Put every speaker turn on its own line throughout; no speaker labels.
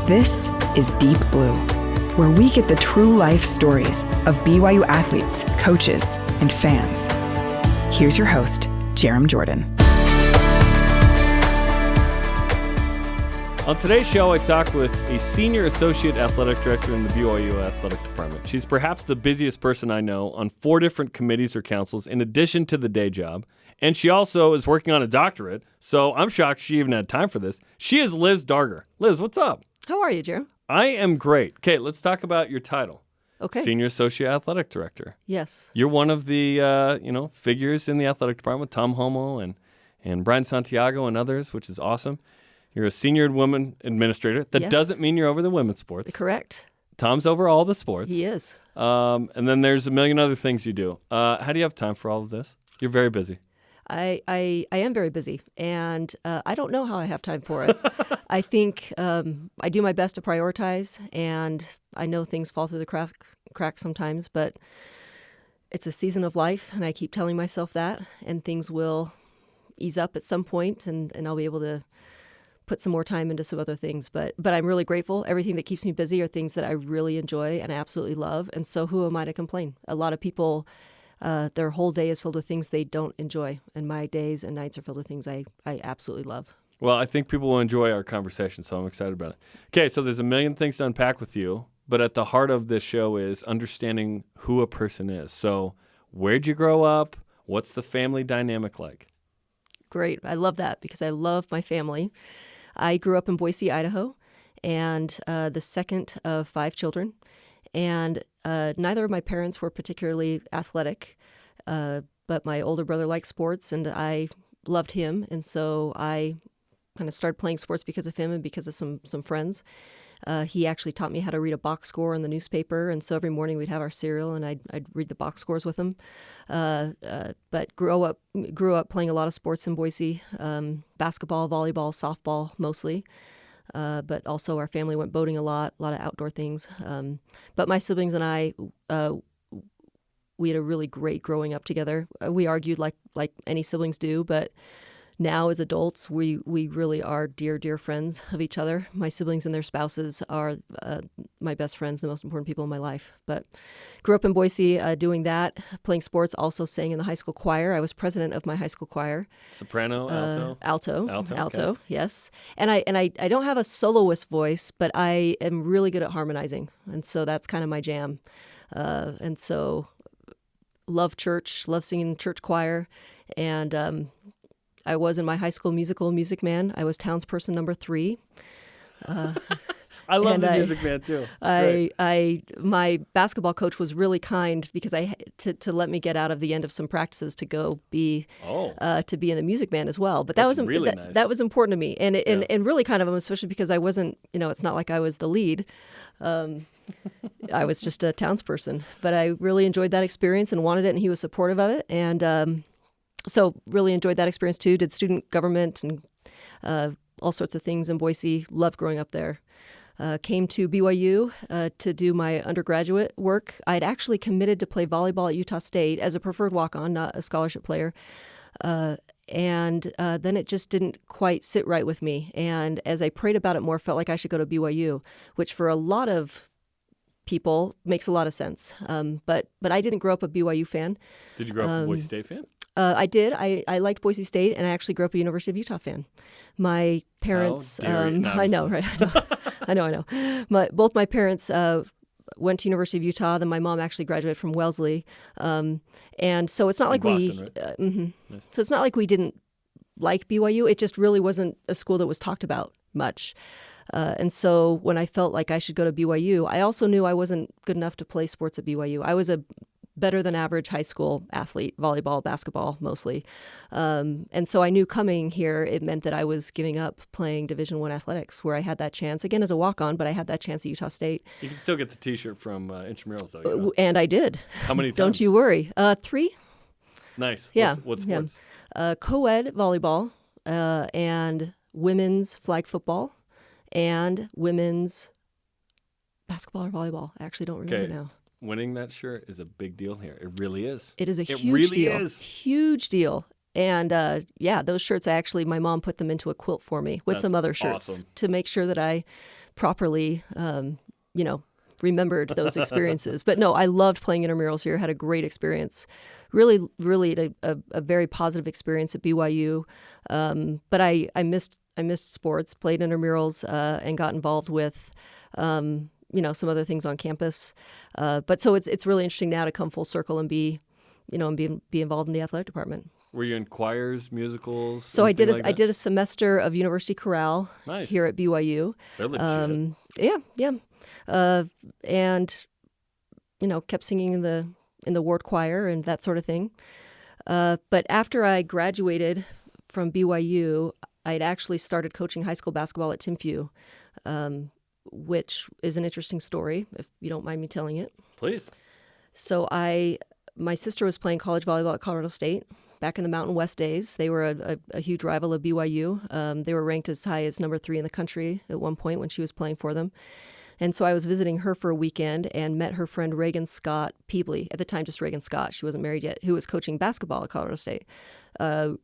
This is Deep Blue, where we get the true life stories of BYU athletes, coaches, and fans. Here's your host, Jarom Jordan.
On today's show, I talk with a senior associate athletic director in the BYU athletic department. She's perhaps the busiest person I know on 4 different committees or councils in addition to the day job. And she also is working on a doctorate, so I'm shocked she even had time for this. She is Liz Darger. Liz, what's up?
How are you, Jarom?
I am great. Okay, let's talk about your title.
Okay.
Senior Associate Athletic Director.
Yes.
You're one of the figures in the athletic department, Tom Homo and Brian Santiago and others, which is awesome. You're a senior women administrator. That doesn't mean you're over the women's sports.
Correct.
Tom's over all the sports.
He is.
And then there's a million other things you do. How do you have time for all of this? You're very busy.
I am very busy, and I don't know how I have time for it. I think I do my best to prioritize, and I know things fall through the cracks sometimes, but it's a season of life, and I keep telling myself that, and things will ease up at some point, and I'll be able to put some more time into some other things. But I'm really grateful. Everything that keeps me busy are things that I really enjoy and I absolutely love, and so who am I to complain? A lot of people, their whole day is filled with things they don't enjoy, and my days and nights are filled with things I absolutely love.
Well, I think people will enjoy our conversation, so I'm excited about it. Okay, so there's a million things to unpack with you, but at the heart of this show is understanding who a person is. So where'd you grow up? What's the family dynamic like?
Great. I love that because I love my family. I grew up in Boise, Idaho, and the second of 5 children. And neither of my parents were particularly athletic, but my older brother liked sports, and I loved him. And so I kind of started playing sports because of him and because of some friends. He actually taught me how to read a box score in the newspaper, and so every morning we'd have our cereal, and I'd read the box scores with him. But grew up playing a lot of sports in Boise, basketball, volleyball, softball mostly. But also our family went boating a lot of outdoor things. But my siblings and I, we had a really great growing up together. We argued like any siblings do, but now as adults, we really are dear friends of each other. My siblings and their spouses are my best friends, the most important people in my life. But grew up in Boise doing that, playing sports, also sang in the high school choir. I was president of my high school choir.
Soprano, alto?
Alto,
okay.
Yes. And I don't have a soloist voice, but I am really good at harmonizing. And so that's kind of my jam. And so love church, love singing church choir. And I was in my high school musical Music Man. I was townsperson number 3.
I love the Music Man too.
My basketball coach was really kind because to let me get out of the end of some practices to go be to be in the Music Man as well. But
That's really nice.
That was important to me, and really kind of especially because I wasn't, it's not like I was the lead. I was just a townsperson, but I really enjoyed that experience and wanted it, and he was supportive of it, and so really enjoyed that experience too. Did student government and all sorts of things in Boise. Loved growing up there. Came to BYU to do my undergraduate work. I'd actually committed to play volleyball at Utah State as a preferred walk-on, not a scholarship player. And then it just didn't quite sit right with me. And as I prayed about it more, felt like I should go to BYU, which for a lot of people makes a lot of sense. But I didn't grow up a BYU fan.
Did you grow up a Boise State fan?
I did. I liked Boise State, and I actually grew up a University of Utah fan. My parents, I know, right? I know. Both my parents went to University of Utah. Then my mom actually graduated from Wellesley, and so it's not like
Boston, right?
Nice. So it's not like we didn't like BYU. It just really wasn't a school that was talked about much. And so when I felt like I should go to BYU, I also knew I wasn't good enough to play sports at BYU. I was a better than average high school athlete, volleyball, basketball mostly. And so I knew coming here, it meant that I was giving up playing Division I athletics, where I had that chance, again, as a walk-on, but I had that chance at Utah State.
You can still get the T-shirt from Intramurals, though.
And I did.
How many times?
Don't you worry. 3.
Nice.
Yeah.
What sports?
Yeah. Co-ed volleyball and women's flag football and women's basketball or volleyball. I actually don't remember now.
Winning that shirt is a big deal here. It really is.
It is a huge deal. Huge deal. And those shirts, my mom put them into a quilt for me with some other shirts to make sure that I properly, remembered those experiences. But no, I loved playing intramurals here. Had a great experience. Really, really a very positive experience at BYU. But I missed sports. Played intramurals and got involved with some other things on campus. But so it's really interesting now to come full circle and be involved in the athletic department.
Were you in choirs, musicals?
So I did
like
a semester of university chorale here at BYU.
They're legit.
Yeah. And kept singing in the ward choir and that sort of thing. But after I graduated from BYU, I'd actually started coaching high school basketball at Timpview, which is an interesting story, if you don't mind me telling it.
Please.
So my sister was playing college volleyball at Colorado State back in the Mountain West days. They were a huge rival of BYU. They were ranked as high as number 3 in the country at one point when she was playing for them. And so I was visiting her for a weekend and met her friend Reagan Scott Peebley, at the time just Reagan Scott, she wasn't married yet, who was coaching basketball at Colorado State.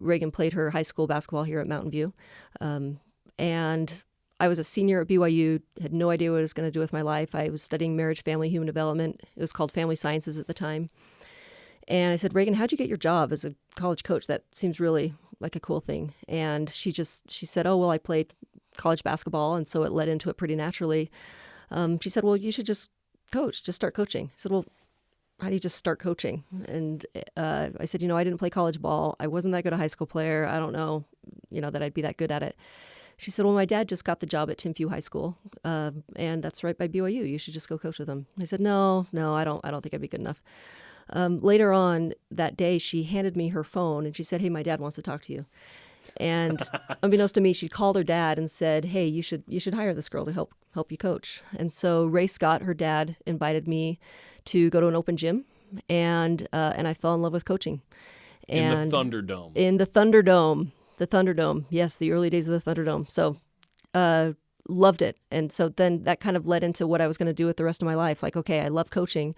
Reagan played her high school basketball here at Mountain View. And I was a senior at BYU, had no idea what I was going to do with my life. I was studying marriage, family, human development. It was called Family Sciences at the time. And I said, Reagan, how'd you get your job as a college coach? That seems really like a cool thing. And she said, oh, well, I played college basketball, and so it led into it pretty naturally. She said, well, you should just coach, just start coaching. I said, well, how do you just start coaching? And I said, I didn't play college ball. I wasn't that good a high school player. I don't know, that I'd be that good at it. She said, well, my dad just got the job at Timpview High School, and that's right by BYU. You should just go coach with him. I said, no, I don't think I'd be good enough. Later on that day, she handed me her phone, and she said, hey, my dad wants to talk to you. And unbeknownst to me, she called her dad and said, hey, you should hire this girl to help you coach. And so Ray Scott, her dad, invited me to go to an open gym, and I fell in love with coaching. And
in the Thunderdome.
In the Thunderdome. The Thunderdome. Yes, the early days of the Thunderdome. So loved it. And so then that kind of led into what I was going to do with the rest of my life. Like, okay, I love coaching.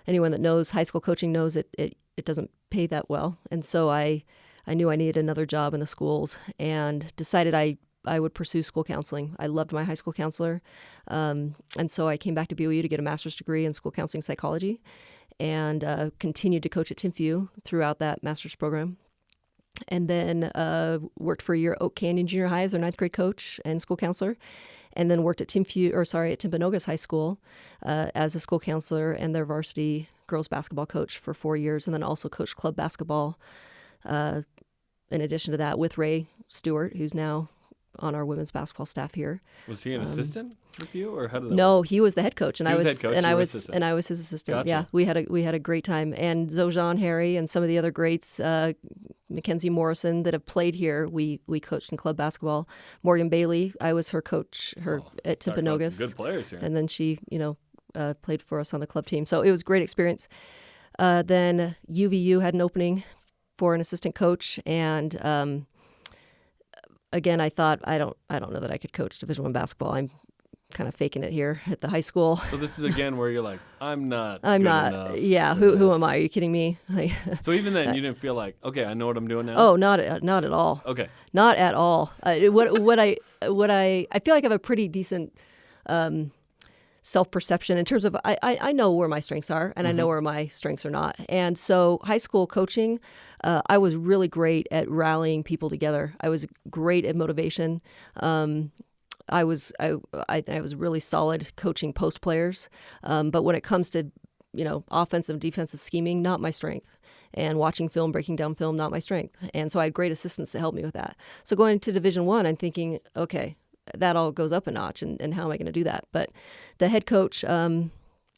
Anyone that knows high school coaching knows it doesn't pay that well. And so I knew I needed another job in the schools and decided I would pursue school counseling. I loved my high school counselor. And so I came back to BYU to get a master's degree in school counseling psychology and continued to coach at Timpview throughout that master's program. And then worked for a year at Oak Canyon Junior High as their 9th grade coach and school counselor. And then worked at Timpanogos High School as a school counselor and their varsity girls basketball coach for 4 years. And then also coached club basketball in addition to that with Ray Stewart, who's now on our women's basketball staff here.
Was he an assistant with you, or how did that
No,
work?
he was the head coach, and I was his assistant.
Gotcha.
Yeah, we had a great time. And Zojan Harry and some of the other greats, Mackenzie Morrison that have played here, we coached in club basketball. Morgan Bailey, I was her coach at Timpanogos.
Some good players here.
And then she, played for us on the club team. So it was a great experience. Then UVU had an opening for an assistant coach, and again, I thought I don't know that I could coach Division I basketball. I'm kind of faking it here at the high school.
So this is again where you're like, I'm not.
Enough. Yeah, who am I? Are you kidding me?
So even then, you didn't feel like, okay, I know what I'm doing now.
Oh, not at all.
Okay.
Not at all. I feel like I have a pretty decent self-perception in terms of I know where my strengths are and I know where my strengths are not. And so high school coaching, I was really great at rallying people together. I was great at motivation. I was really solid coaching post players. But when it comes to, offensive, defensive scheming, not my strength. And watching film, breaking down film, not my strength. And so I had great assistants to help me with that. So going to Division I, I'm thinking, okay, that all goes up a notch, and how am I going to do that? But the head coach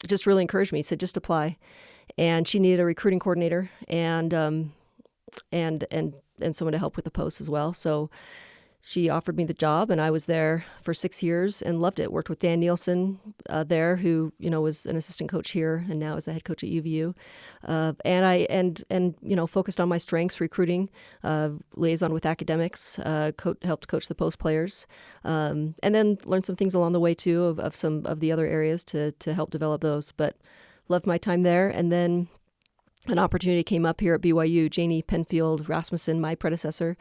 just really encouraged me. He said, just apply. And she needed a recruiting coordinator and someone to help with the post as well. So she offered me the job, and I was there for 6 years and loved it. Worked with Dan Nielsen there, who was an assistant coach here and now is a head coach at UVU. And focused on my strengths, recruiting, liaison with academics, helped coach the post players, and then learned some things along the way too of some of the other areas to help develop those. But loved my time there, and then an opportunity came up here at BYU. Janie Penfield Rasmussen, my predecessor,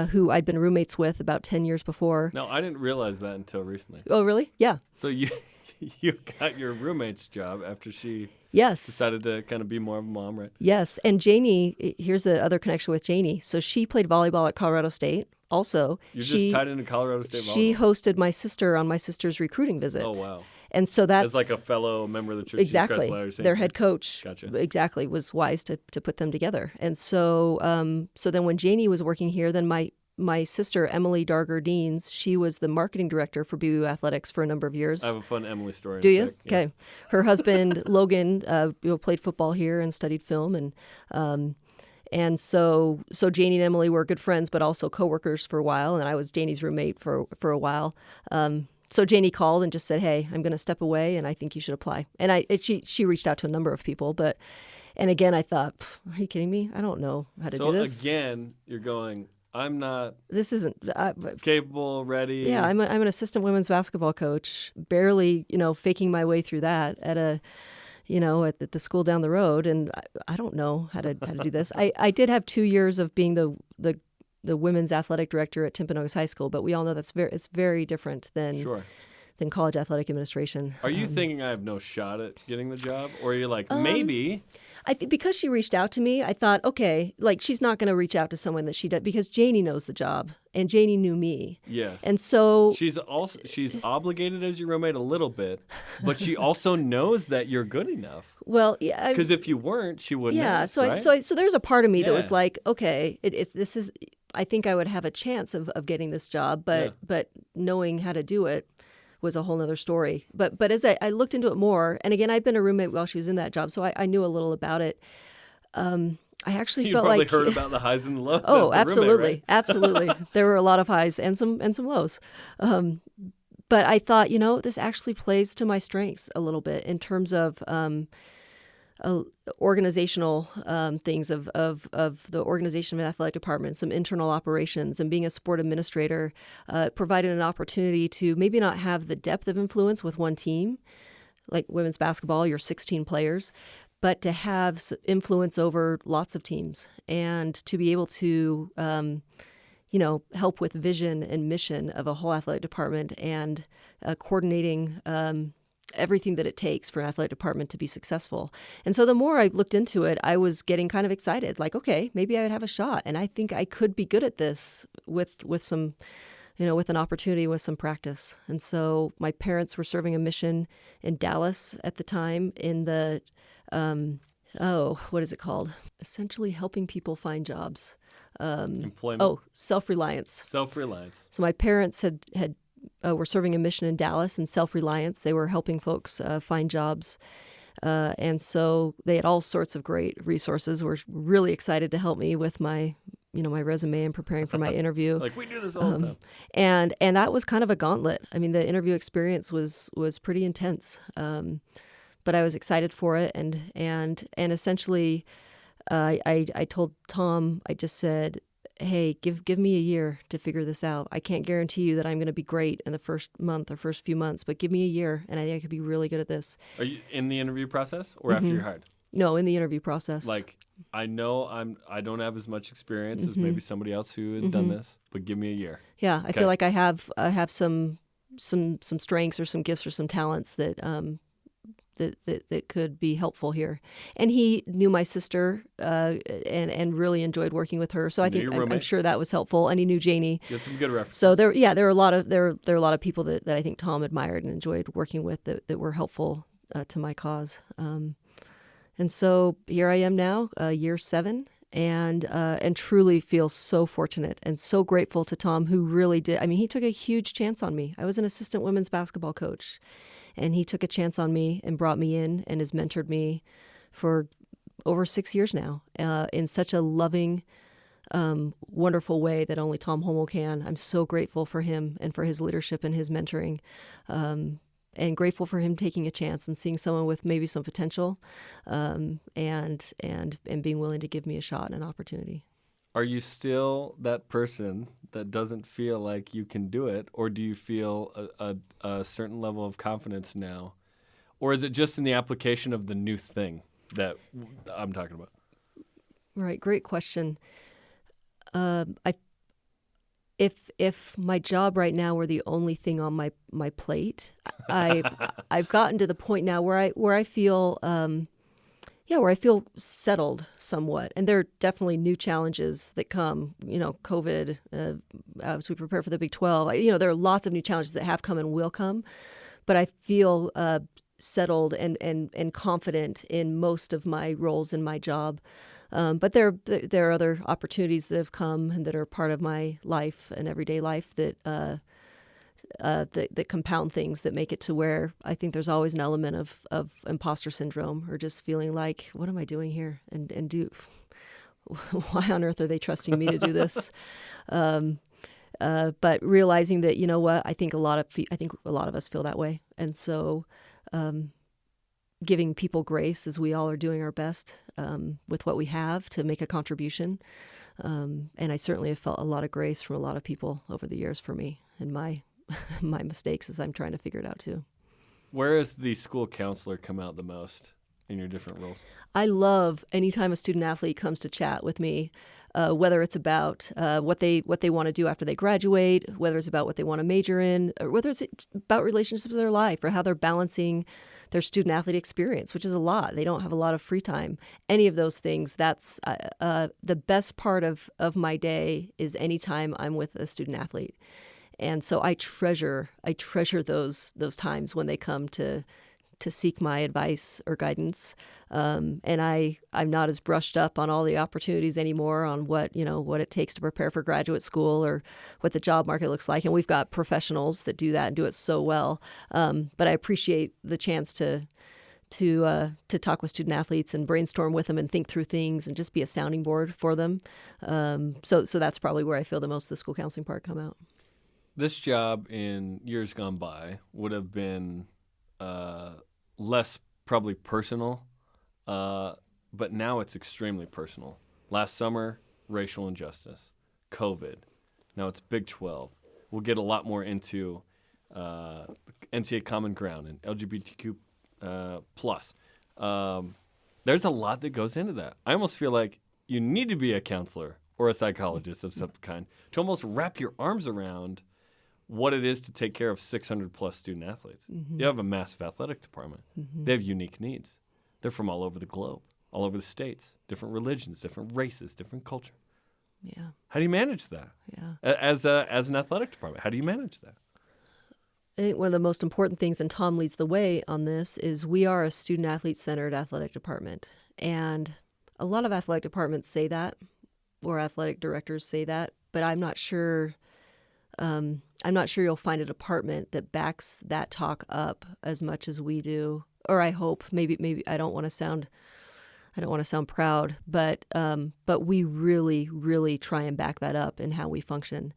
who I'd been roommates with about 10 years before.
No, I didn't realize that until recently.
Oh, really? Yeah.
So you got your roommate's job after she
Yes.
decided to kind of be more of a mom, right?
Yes. And Janie, here's the other connection with Janie. So she played volleyball at Colorado State. Also,
You're just tied into Colorado State volleyball.
She hosted my sister on my sister's recruiting visit.
Oh, wow.
And so that's
as like a fellow member of the Church
exactly
of Christ
their head coach.
Gotcha.
Exactly was wise to put them together. And so so then when Janie was working here, then my sister Emily Darger Deans, she was the marketing director for BYU Athletics for a number of years.
I have a fun Emily story.
Do you?
Yeah.
Okay. Her husband Logan played football here and studied film, and so Janie and Emily were good friends, but also coworkers for a while, and I was Janie's roommate for a while. So Janie called and just said, "Hey, I'm going to step away, and I think you should apply." And she reached out to a number of people, and again I thought, "Are you kidding me? I don't know how to do this."
So again, you're going, "I'm not.
This isn't
capable, ready."
Yeah, I'm an assistant women's basketball coach, barely faking my way through that at at the school down the road, and I don't know how to do this. I did have 2 years of being the women's athletic director at Timpanogos High School, but we all know it's very different than college athletic administration.
Are you thinking I have no shot at getting the job, or are you like maybe?
I think because she reached out to me, I thought, okay, like she's not going to reach out to someone that she does because Janie knows the job and Janie knew me.
Yes.
And so
she's obligated as your roommate a little bit, but she also knows that you're good enough.
Well, yeah,
because if you weren't, she wouldn't.
Yeah.
Ask,
So
right?
so there's a part of me that was like, okay, this is. I think I would have a chance of getting this job, but knowing how to do it was a whole other story. But as I looked into it more, and again, I'd been a roommate while she was in that job, so I knew a little about it. I actually felt like
you probably heard about the highs and the lows.
Oh,
as the
absolutely,
roommate, right?
Absolutely. There were a lot of highs and some lows. But I thought, this actually plays to my strengths a little bit in terms of organizational things of the organization of an athletic department, some internal operations, and being a sport administrator provided an opportunity to maybe not have the depth of influence with one team, like women's basketball, you're 16 players, but to have influence over lots of teams and to be able to help with vision and mission of a whole athletic department and coordinating everything that it takes for an athletic department to be successful. And so the more I looked into it, I was getting kind of excited, like, okay, maybe I would have a shot. And I think I could be good at this with some, with an opportunity, with some practice. And so my parents were serving a mission in Dallas at the time in the, what is it called? Essentially helping people find jobs.
Employment.
Oh, self-reliance.
Self-reliance.
So my parents were serving a mission in Dallas in self-reliance. They were helping folks find jobs. And so they had all sorts of great resources. Were really excited to help me with my resume and preparing for my interview.
Like we do this all the time.
And that was kind of a gauntlet. I mean, the interview experience was pretty intense. But I was excited for it. And essentially, I told Tom, I just said, hey, give me a year to figure this out. I can't guarantee you that I'm going to be great in the first month or first few months, but give me a year, and I think I could be really good at this.
Are you in the interview process or after you're hired?
No, in the interview process.
Like, I know I don't have as much experience as maybe somebody else who had done this, but give me a year.
Yeah, I feel like I have some strengths or some gifts or some talents that could be helpful here. And he knew my sister and really enjoyed working with her. So I think I'm sure that was helpful. And he knew Janie.
You had some good references.
So there are a lot of people that I think Tom admired and enjoyed working with that were helpful to my cause. And so here I am now, year 7. And truly feel so fortunate and so grateful to Tom, who really did. I mean, he took a huge chance on me. I was an assistant women's basketball coach, and he took a chance on me and brought me in and has mentored me for over 6 years now in such a loving, wonderful way that only Tom Holmoe can. I'm so grateful for him and for his leadership and his mentoring. And grateful for him taking a chance and seeing someone with maybe some potential, and being willing to give me a shot and an opportunity.
Are you still that person that doesn't feel like you can do it, or do you feel a certain level of confidence now, or is it just in the application of the new thing? that I'm talking about?
Right, great question. If my job right now were the only thing on my plate, I've gotten to the point now where I feel where I feel settled somewhat. And there are definitely new challenges that come. COVID, as we prepare for the Big 12. There are lots of new challenges that have come and will come, but I feel settled and confident in most of my roles in my job. But there are other opportunities that have come and that are part of my life and everyday life that compound things, that make it to where I think there's always an element of imposter syndrome, or just feeling like, what am I doing here? And why on earth are they trusting me to do this? But realizing that, you know what, I think a lot of us feel that way, and so giving people grace as we all are doing our best with what we have to make a contribution. And I certainly have felt a lot of grace from a lot of people over the years for me and my mistakes as I'm trying to figure it out too.
Where has the school counselor come out the most in your different roles?
I love anytime a student athlete comes to chat with me, whether it's about what they want to do after they graduate, whether it's about what they want to major in, or whether it's about relationships in their life or how they're balancing their student athlete experience, which is a lot. They don't have a lot of free time. Any of those things, that's the best part of my day is anytime I'm with a student athlete. And so I treasure those times when they come to seek my advice or guidance. And I'm not as brushed up on all the opportunities anymore on what it takes to prepare for graduate school or what the job market looks like. And we've got professionals that do that and do it so well. But I appreciate the chance to talk with student athletes and brainstorm with them and think through things and just be a sounding board for them. So that's probably where I feel the most of the school counseling part come out.
This job in years gone by would have been less probably personal, but now it's extremely personal. Last summer, racial injustice, COVID. Now it's Big 12. We'll get a lot more into NCAA Common Ground and LGBTQ plus. There's a lot that goes into that. I almost feel like you need to be a counselor or a psychologist of some kind to almost wrap your arms around what it is to take care of 600 plus student athletes. Mm-hmm. You have a massive athletic department. Mm-hmm. They have unique needs. They're from all over the globe, all over the states, different religions, different races, different culture.
Yeah.
How do you manage that?
Yeah.
As an athletic department, how do you manage that?
I think one of the most important things, and Tom leads the way on this, is we are a student-athlete-centered athletic department. And a lot of athletic departments say that, or athletic directors say that, but I'm not sure you'll find a department that backs that talk up as much as we do. Or I hope. Maybe I don't want to sound proud, but we really, really try and back that up in how we function.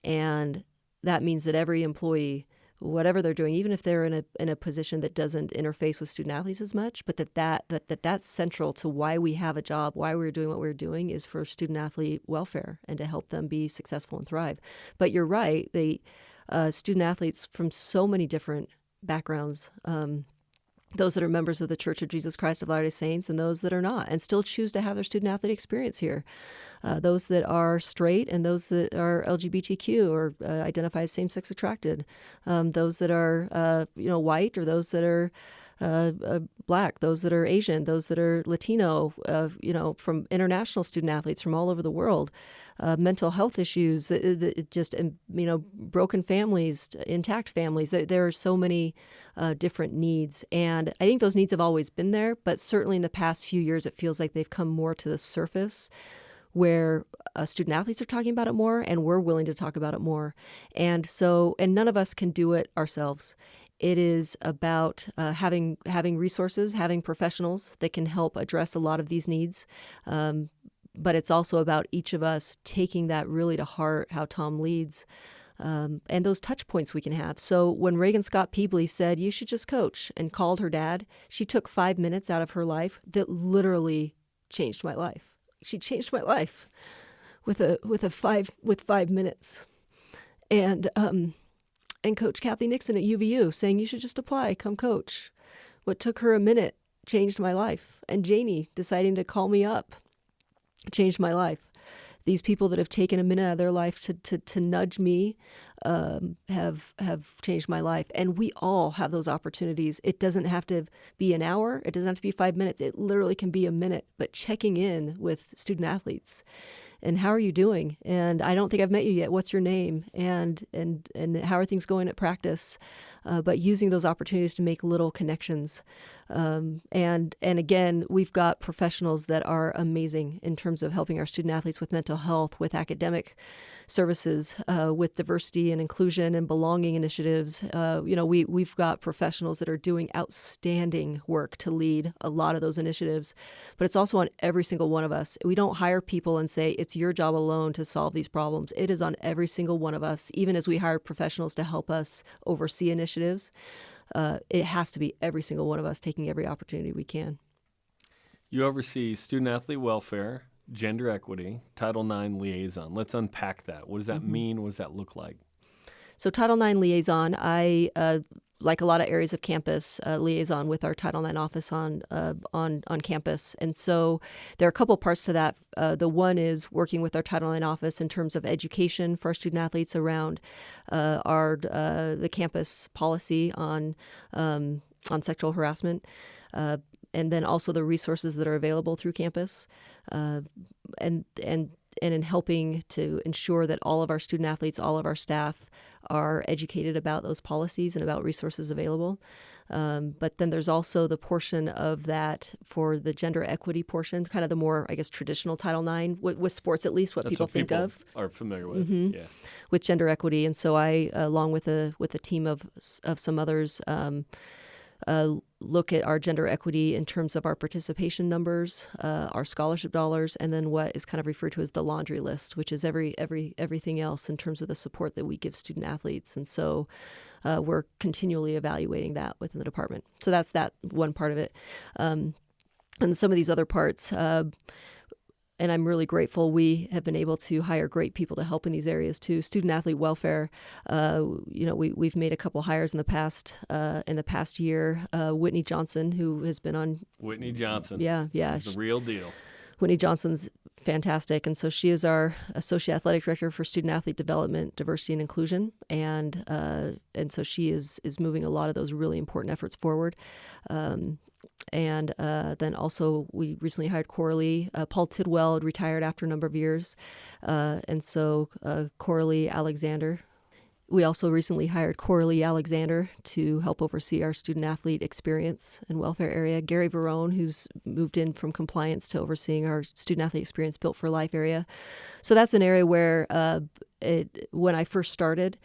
And that means that every employee, whatever they're doing, even if they're in a position that doesn't interface with student athletes as much, but that's central to why we have a job, why we're doing what we're doing, is for student athlete welfare and to help them be successful and thrive. But you're right, the student athletes from so many different backgrounds, those that are members of the Church of Jesus Christ of Latter-day Saints and those that are not, and still choose to have their student athlete experience here. Those that are straight and those that are LGBTQ or identify as same-sex attracted. Those that are white or those that are Black, those that are Asian, those that are Latino, from international student athletes from all over the world. Mental health issues, broken families, intact families. There are so many different needs. And I think those needs have always been there, but certainly in the past few years, it feels like they've come more to the surface, where student athletes are talking about it more and we're willing to talk about it more. And none of us can do it ourselves. It is about having resources, having professionals that can help address a lot of these needs. But it's also about each of us taking that really to heart, how Tom leads, and those touch points we can have. So when Reagan Scott Peebley said, "You should just coach," and called her dad, she took 5 minutes out of her life that literally changed my life. She changed my life with 5 minutes. And Coach Kathy Nixon at UVU saying, "You should just apply, come coach." What took her a minute changed my life. And Janie deciding to call me up changed my life. These people that have taken a minute out of their life to nudge me have changed my life. And we all have those opportunities. It doesn't have to be an hour. It doesn't have to be 5 minutes. It literally can be a minute. But checking in with student athletes and how are you doing? And I don't think I've met you yet. What's your name? And how are things going at practice? But using those opportunities to make little connections. And again, we've got professionals that are amazing in terms of helping our student athletes with mental health, with academic services, with diversity and inclusion and belonging initiatives. We've got professionals that are doing outstanding work to lead a lot of those initiatives. But it's also on every single one of us. We don't hire people and say it's your job alone to solve these problems. It is on every single one of us, even as we hire professionals to help us oversee initiatives. It has to be every single one of us taking every opportunity we can.
You oversee student athlete welfare, gender equity, Title IX liaison. Let's unpack that. What does that mean? What does that look like? So
Title IX liaison, I, like a lot of areas of campus, liaison with our Title IX office on campus. And so there are a couple parts to that. The one is working with our Title IX office in terms of education for our student athletes around the campus policy on sexual harassment, and then also the resources that are available through campus, and in helping to ensure that all of our student athletes, all of our staff are educated about those policies and about resources available. But then there's also the portion of that for the gender equity portion, kind of the more, I guess, traditional Title IX, with sports at least, what people think of.
Are familiar with,
yeah. With gender equity. And so I, along with a team of some others, look at our gender equity in terms of our participation numbers, our scholarship dollars, and then what is kind of referred to as the laundry list, which is everything else in terms of the support that we give student athletes. And so we're continually evaluating that within the department. So that's that one part of it. And some of these other parts, and I'm really grateful we have been able to hire great people to help in these areas too. Student athlete welfare, we've made a couple hires in the past year. Whitney Johnson, who has been on.
Whitney Johnson.
Yeah.
She's the real deal.
Whitney Johnson's fantastic, and so she is our associate athletic director for student athlete development, diversity, and inclusion, and so she is moving a lot of those really important efforts forward. And then also we recently hired Coralie. Paul Tidwell had retired after a number of years. And so Coralie Alexander. We also recently hired Coralie Alexander to help oversee our student athlete experience and welfare area. Gary Verone, who's moved in from compliance to overseeing our student athlete experience Built for Life area. So that's an area where when I first started,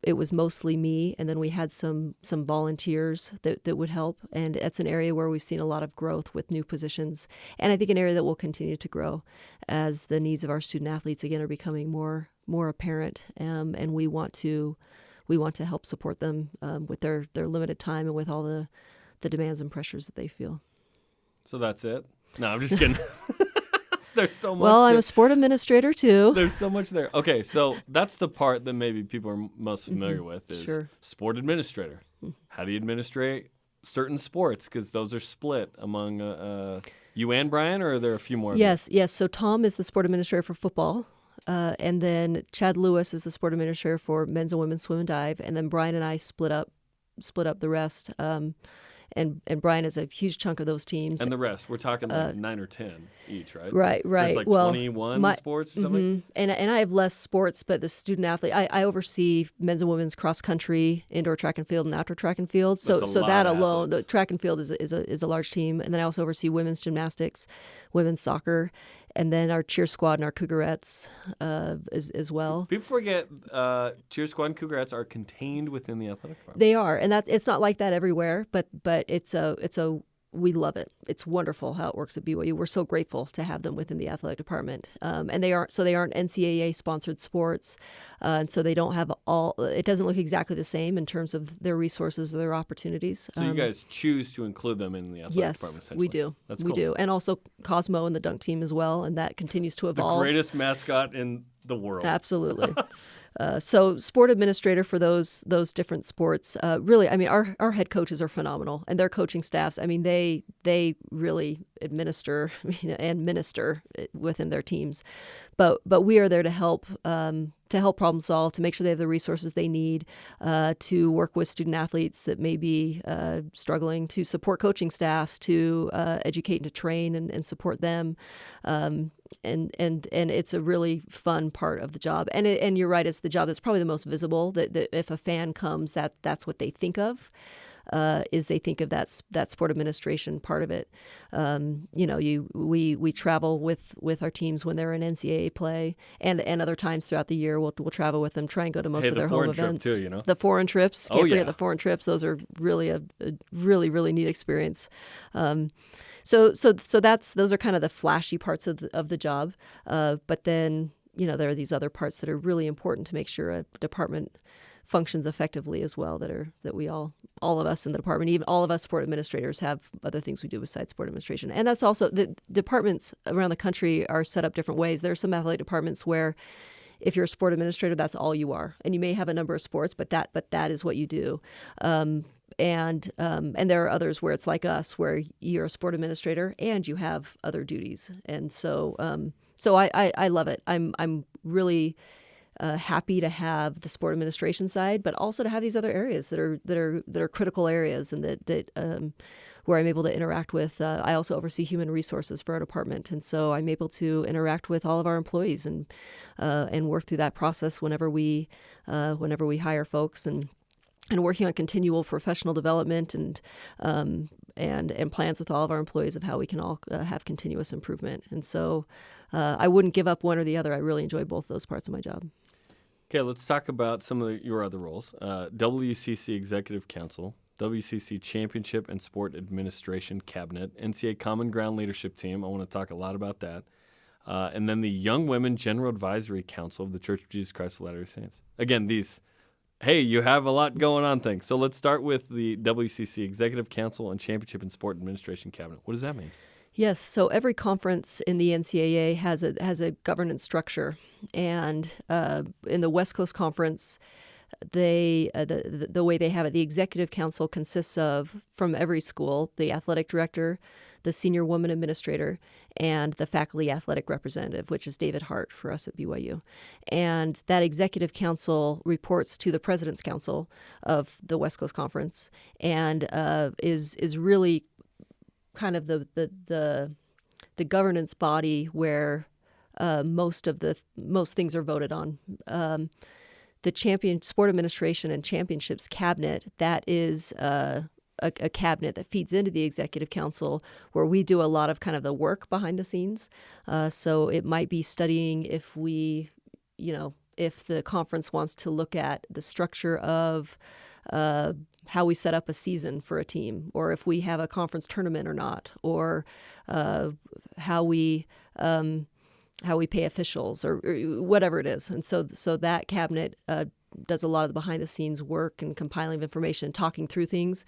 it was mostly me, and then we had some volunteers that would help. And it's an area where we've seen a lot of growth with new positions. And I think an area that will continue to grow as the needs of our student athletes, again, are becoming more apparent. And we want to help support them with their limited time and with all the demands and pressures that they feel.
So that's it? No, I'm just kidding. There's so much.
Well, I'm a sport administrator too.
There's so much there. Okay, so that's the part that maybe people are most familiar with is sport administrator. How do you administrate certain sports? Because those are split among you and Brian, or are there a few more?
Yes. So Tom is the sport administrator for football. And then Chad Lewis is the sport administrator for men's and women's swim and dive. And then Brian and I split up the rest. And Brian is a huge chunk of those teams.
And the rest, we're talking like 9 or 10 each, right?
Right.
So it's like 21 sports or something?
And I have less sports, but the student athlete, I oversee men's and women's cross country, indoor track and field, and outdoor track and field. So that alone, the track and field is a large team. And then I also oversee women's gymnastics, women's soccer, and then our cheer squad and our Cougarettes as well.
People forget cheer squad and Cougarettes are contained within the athletic department.
They are, and it's not like that everywhere, but we love it. It's wonderful how it works at BYU. We're so grateful to have them within the athletic department. And they aren't NCAA sponsored sports, and so they don't have it doesn't look exactly the same in terms of their resources or their opportunities.
So you guys choose to include them in the athletic department, essentially?
Yes, we do.
That's
we
cool.
do. And also Cosmo and the dunk team as well, and that continues to evolve.
The greatest mascot in the world.
Absolutely. So sport administrator for those different sports, really, I mean, our head coaches are phenomenal, and their coaching staffs, I mean, they really administer and minister within their teams. But we are there to help problem solve, to make sure they have the resources they need, to work with student athletes that may be struggling, to support coaching staffs, to educate and to train and support them. And it's a really fun part of the job. And you're right, it's the job that's probably the most visible. That if a fan comes, that's what they think of. Is they think of that sport administration part of it. We travel with our teams when they're in NCAA play, and other times throughout the year we'll travel with them, try and go to most of their home events.
Too, you know?
The foreign trips, can't forget the foreign trips. Those are really a really, really neat experience. So those are kind of the flashy parts of the job. But then there are these other parts that are really important to make sure a department functions effectively as well, that we all of us in the department, even all of us sport administrators, have other things we do besides sport administration. And that's also, the departments around the country are set up different ways. There are some athletic departments where if you're a sport administrator, that's all you are. And you may have a number of sports, but that is what you do. And there are others where it's like us, where you're a sport administrator and you have other duties. And so I love it. I'm really happy to have the sport administration side, but also to have these other areas that are critical areas, and that where I'm able to interact with. I also oversee human resources for our department, and so I'm able to interact with all of our employees and work through that process whenever we hire folks, and working on continual professional development and plans with all of our employees of how we can all have continuous improvement. And so I wouldn't give up one or the other. I really enjoy both those parts of my job.
Okay, let's talk about some of your other roles. WCC Executive Council, WCC Championship and Sport Administration Cabinet, NCAA Common Ground Leadership Team. I want to talk a lot about that. And then the Young Women General Advisory Council of the Church of Jesus Christ of Latter-day Saints. Again, these, hey, you have a lot going on things. So let's start with the WCC Executive Council and Championship and Sport Administration Cabinet. What does that mean?
Yes, so every conference in the NCAA has a governance structure, and in the West Coast Conference, the way they have it, the Executive Council consists of, from every school, the athletic director, the senior woman administrator, and the faculty athletic representative, which is David Hart for us at BYU. And that Executive Council reports to the President's Council of the West Coast Conference, and is really kind of the governance body where most things are voted on. The Sport Administration and Championships Cabinet, that is a cabinet that feeds into the Executive Council, where we do a lot of kind of the work behind the scenes. So it might be studying if the conference wants to look at the structure of how we set up a season for a team, or if we have a conference tournament or not, or how we pay officials, or whatever it is. And so that cabinet does a lot of the behind the scenes work and compiling of information, talking through things,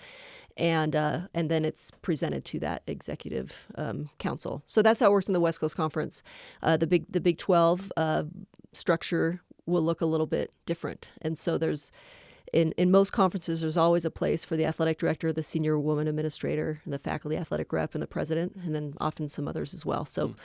and then it's presented to that Executive Council. So that's how it works in the West Coast Conference. The Big 12 structure will look a little bit different, and so there's. In most conferences, there's always a place for the athletic director, the senior woman administrator, and the faculty athletic rep, and the president, and then often some others as well. So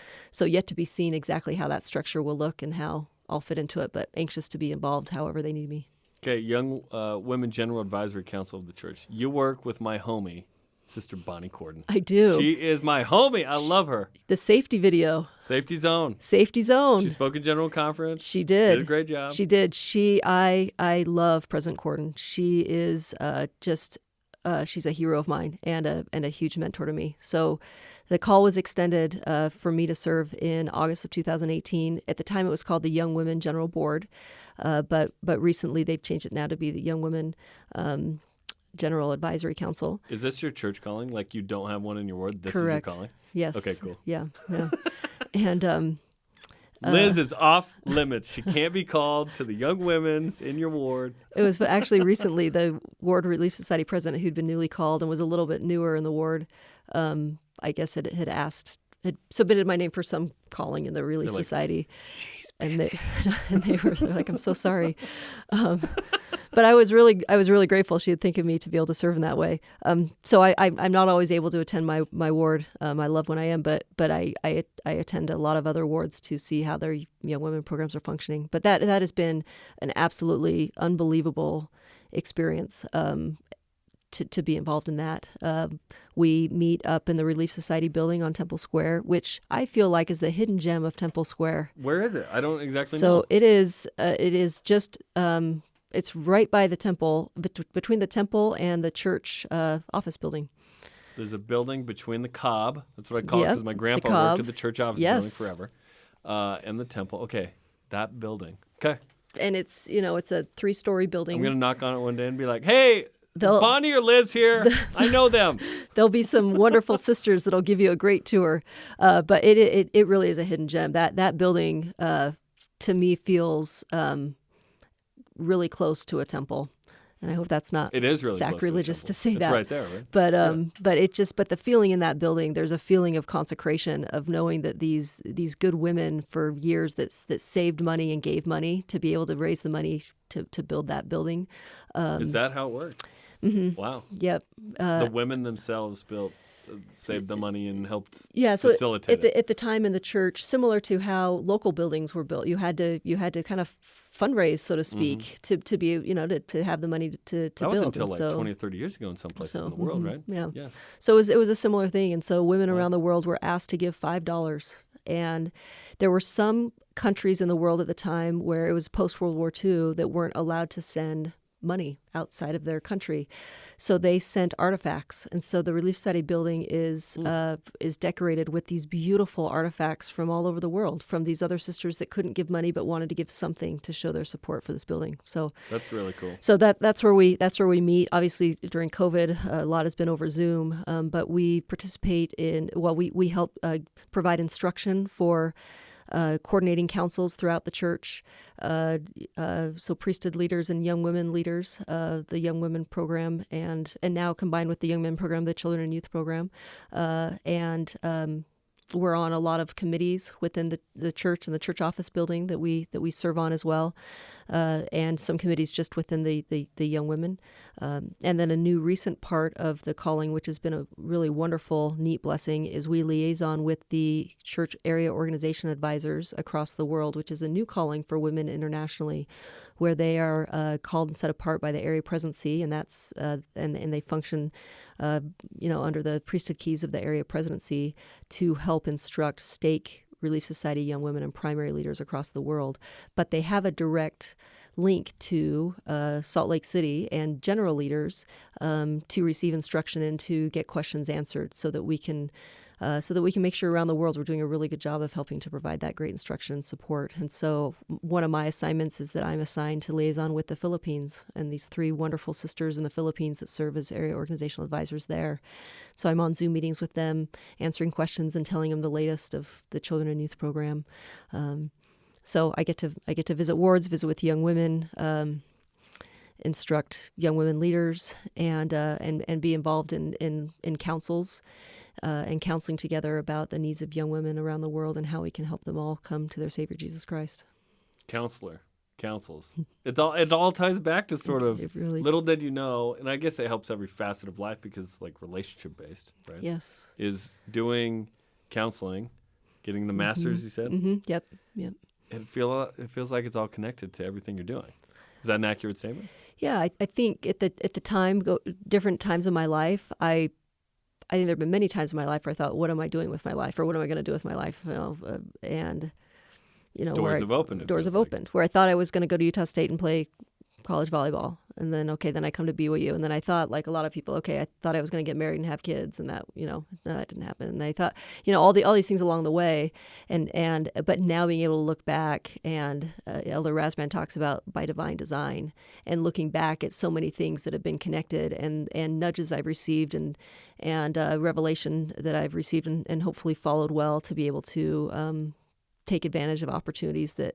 yet to be seen exactly how that structure will look and how I'll fit into it, but anxious to be involved however they need me.
Okay, Young Women General Advisory Council of the Church. You work with my homie, Sister Bonnie Corden.
I do.
She is my homie. I love her.
The safety video.
Safety Zone.
Safety Zone.
She spoke in General Conference.
She did.
Did a great job.
She did. I love President Corden. She is she's a hero of mine and a huge mentor to me. So the call was extended for me to serve in August of 2018. At the time, it was called the Young Women General Board, but recently they've changed it now to be the Young Women General Advisory Council.
Is this your church calling? Like you don't have one in your ward? This
Correct.
is your calling?
Yes.
Okay, cool.
Yeah. And
Liz is off limits. She can't be called to the Young Women's in your ward.
It was actually recently the Ward Relief Society president, who'd been newly called and was a little bit newer in the ward, I guess had submitted my name for some calling in the Relief Society.
She's
and they were like, I'm so sorry. But I was really grateful she would think of me to be able to serve in that way. So I'm not always able to attend my ward. I love when I am, but I attend a lot of other wards to see how their young women programs are functioning. But that has been an absolutely unbelievable experience to be involved in that. We meet up in the Relief Society building on Temple Square, which I feel like is the hidden gem of Temple Square.
Where is it? I don't exactly know.
So it is just. It's right by the temple, between the temple and the church office building.
There's a building between the Cobb. That's what I call it because my grandpa worked at the church office building forever. And the temple. Okay, that building. Okay.
And it's a 3-story building.
I'm going to knock on it one day and be like, hey, Bonnie or Liz here. I know them.
There'll be some wonderful sisters that'll give you a great tour. But it really is a hidden gem. That building, to me, feels really close to a temple, and I hope that's not sacrilegious to say that.
It's right there, right?
But the feeling in that building, there's a feeling of consecration, of knowing that these good women for years that saved money and gave money to be able to raise the money to build that building.
Is that how it worked?
Mm-hmm.
Wow.
Yep.
The women themselves saved the money and helped
so
facilitate it.
At the time in the church, similar to how local buildings were built, you had to kind of fundraise, so to speak, to be to have the money to
that
build.
That was until 20 or 30 years ago in some places in the world, right?
Yeah. So it was a similar thing, and so women around the world were asked to give $5, and there were some countries in the world at the time where it was post-World War II that weren't allowed to send money outside of their country, so they sent artifacts. And so the Relief Society building is decorated with these beautiful artifacts from all over the world, from these other sisters that couldn't give money but wanted to give something to show their support for this building. So
that's really cool.
So that's where we meet. Obviously, during COVID, a lot has been over Zoom, but we participate in. Well, we help provide instruction for coordinating councils throughout the church, so priesthood leaders and young women leaders, the young women program, and now combined with the young men program, the children and youth program, and we're on a lot of committees within the church and the church office building that we serve on as well, and some committees just within the young women. And then a new recent part of the calling, which has been a really wonderful, neat blessing, is we liaison with the church area organization advisors across the world, which is a new calling for women internationally, where they are called and set apart by the area presidency, and that's and they function under the priesthood keys of the area presidency to help instruct stake Relief Society young women and primary leaders across the world. But they have a direct link to Salt Lake City and general leaders to receive instruction and to get questions answered, so that we can make sure around the world we're doing a really good job of helping to provide that great instruction and support. And so one of my assignments is that I'm assigned to liaison with the Philippines and these 3 wonderful sisters in the Philippines that serve as area organizational advisors there. So I'm on Zoom meetings with them, answering questions and telling them the latest of the children and youth program. So I get to visit wards, visit with young women, instruct young women leaders, and be involved in councils. And counseling together about the needs of young women around the world and how we can help them all come to their Savior Jesus Christ.
Counsels. It all ties back to sort of
really,
little did you know, and I guess it helps every facet of life because it's like relationship based, right?
Yes.
Is doing counseling, getting the master's, you said?
Mm-hmm. Yep.
It feels like it's all connected to everything you're doing. Is that an accurate statement?
Yeah, I think at the time, different times in my life, I think there have been many times in my life where I thought, what am I doing with my life, or what am I going to do with my life?
Doors have opened.
Doors have opened. Where I thought I was going to go to Utah State and play college volleyball, and then then I come to BYU, and then I thought, like a lot of people, I thought I was going to get married and have kids, and that that didn't happen. And I thought, all these things along the way, but now being able to look back, and Elder Rasman talks about by divine design, and looking back at so many things that have been connected, and nudges I've received, and revelation that I've received, and hopefully followed well to be able to take advantage of opportunities that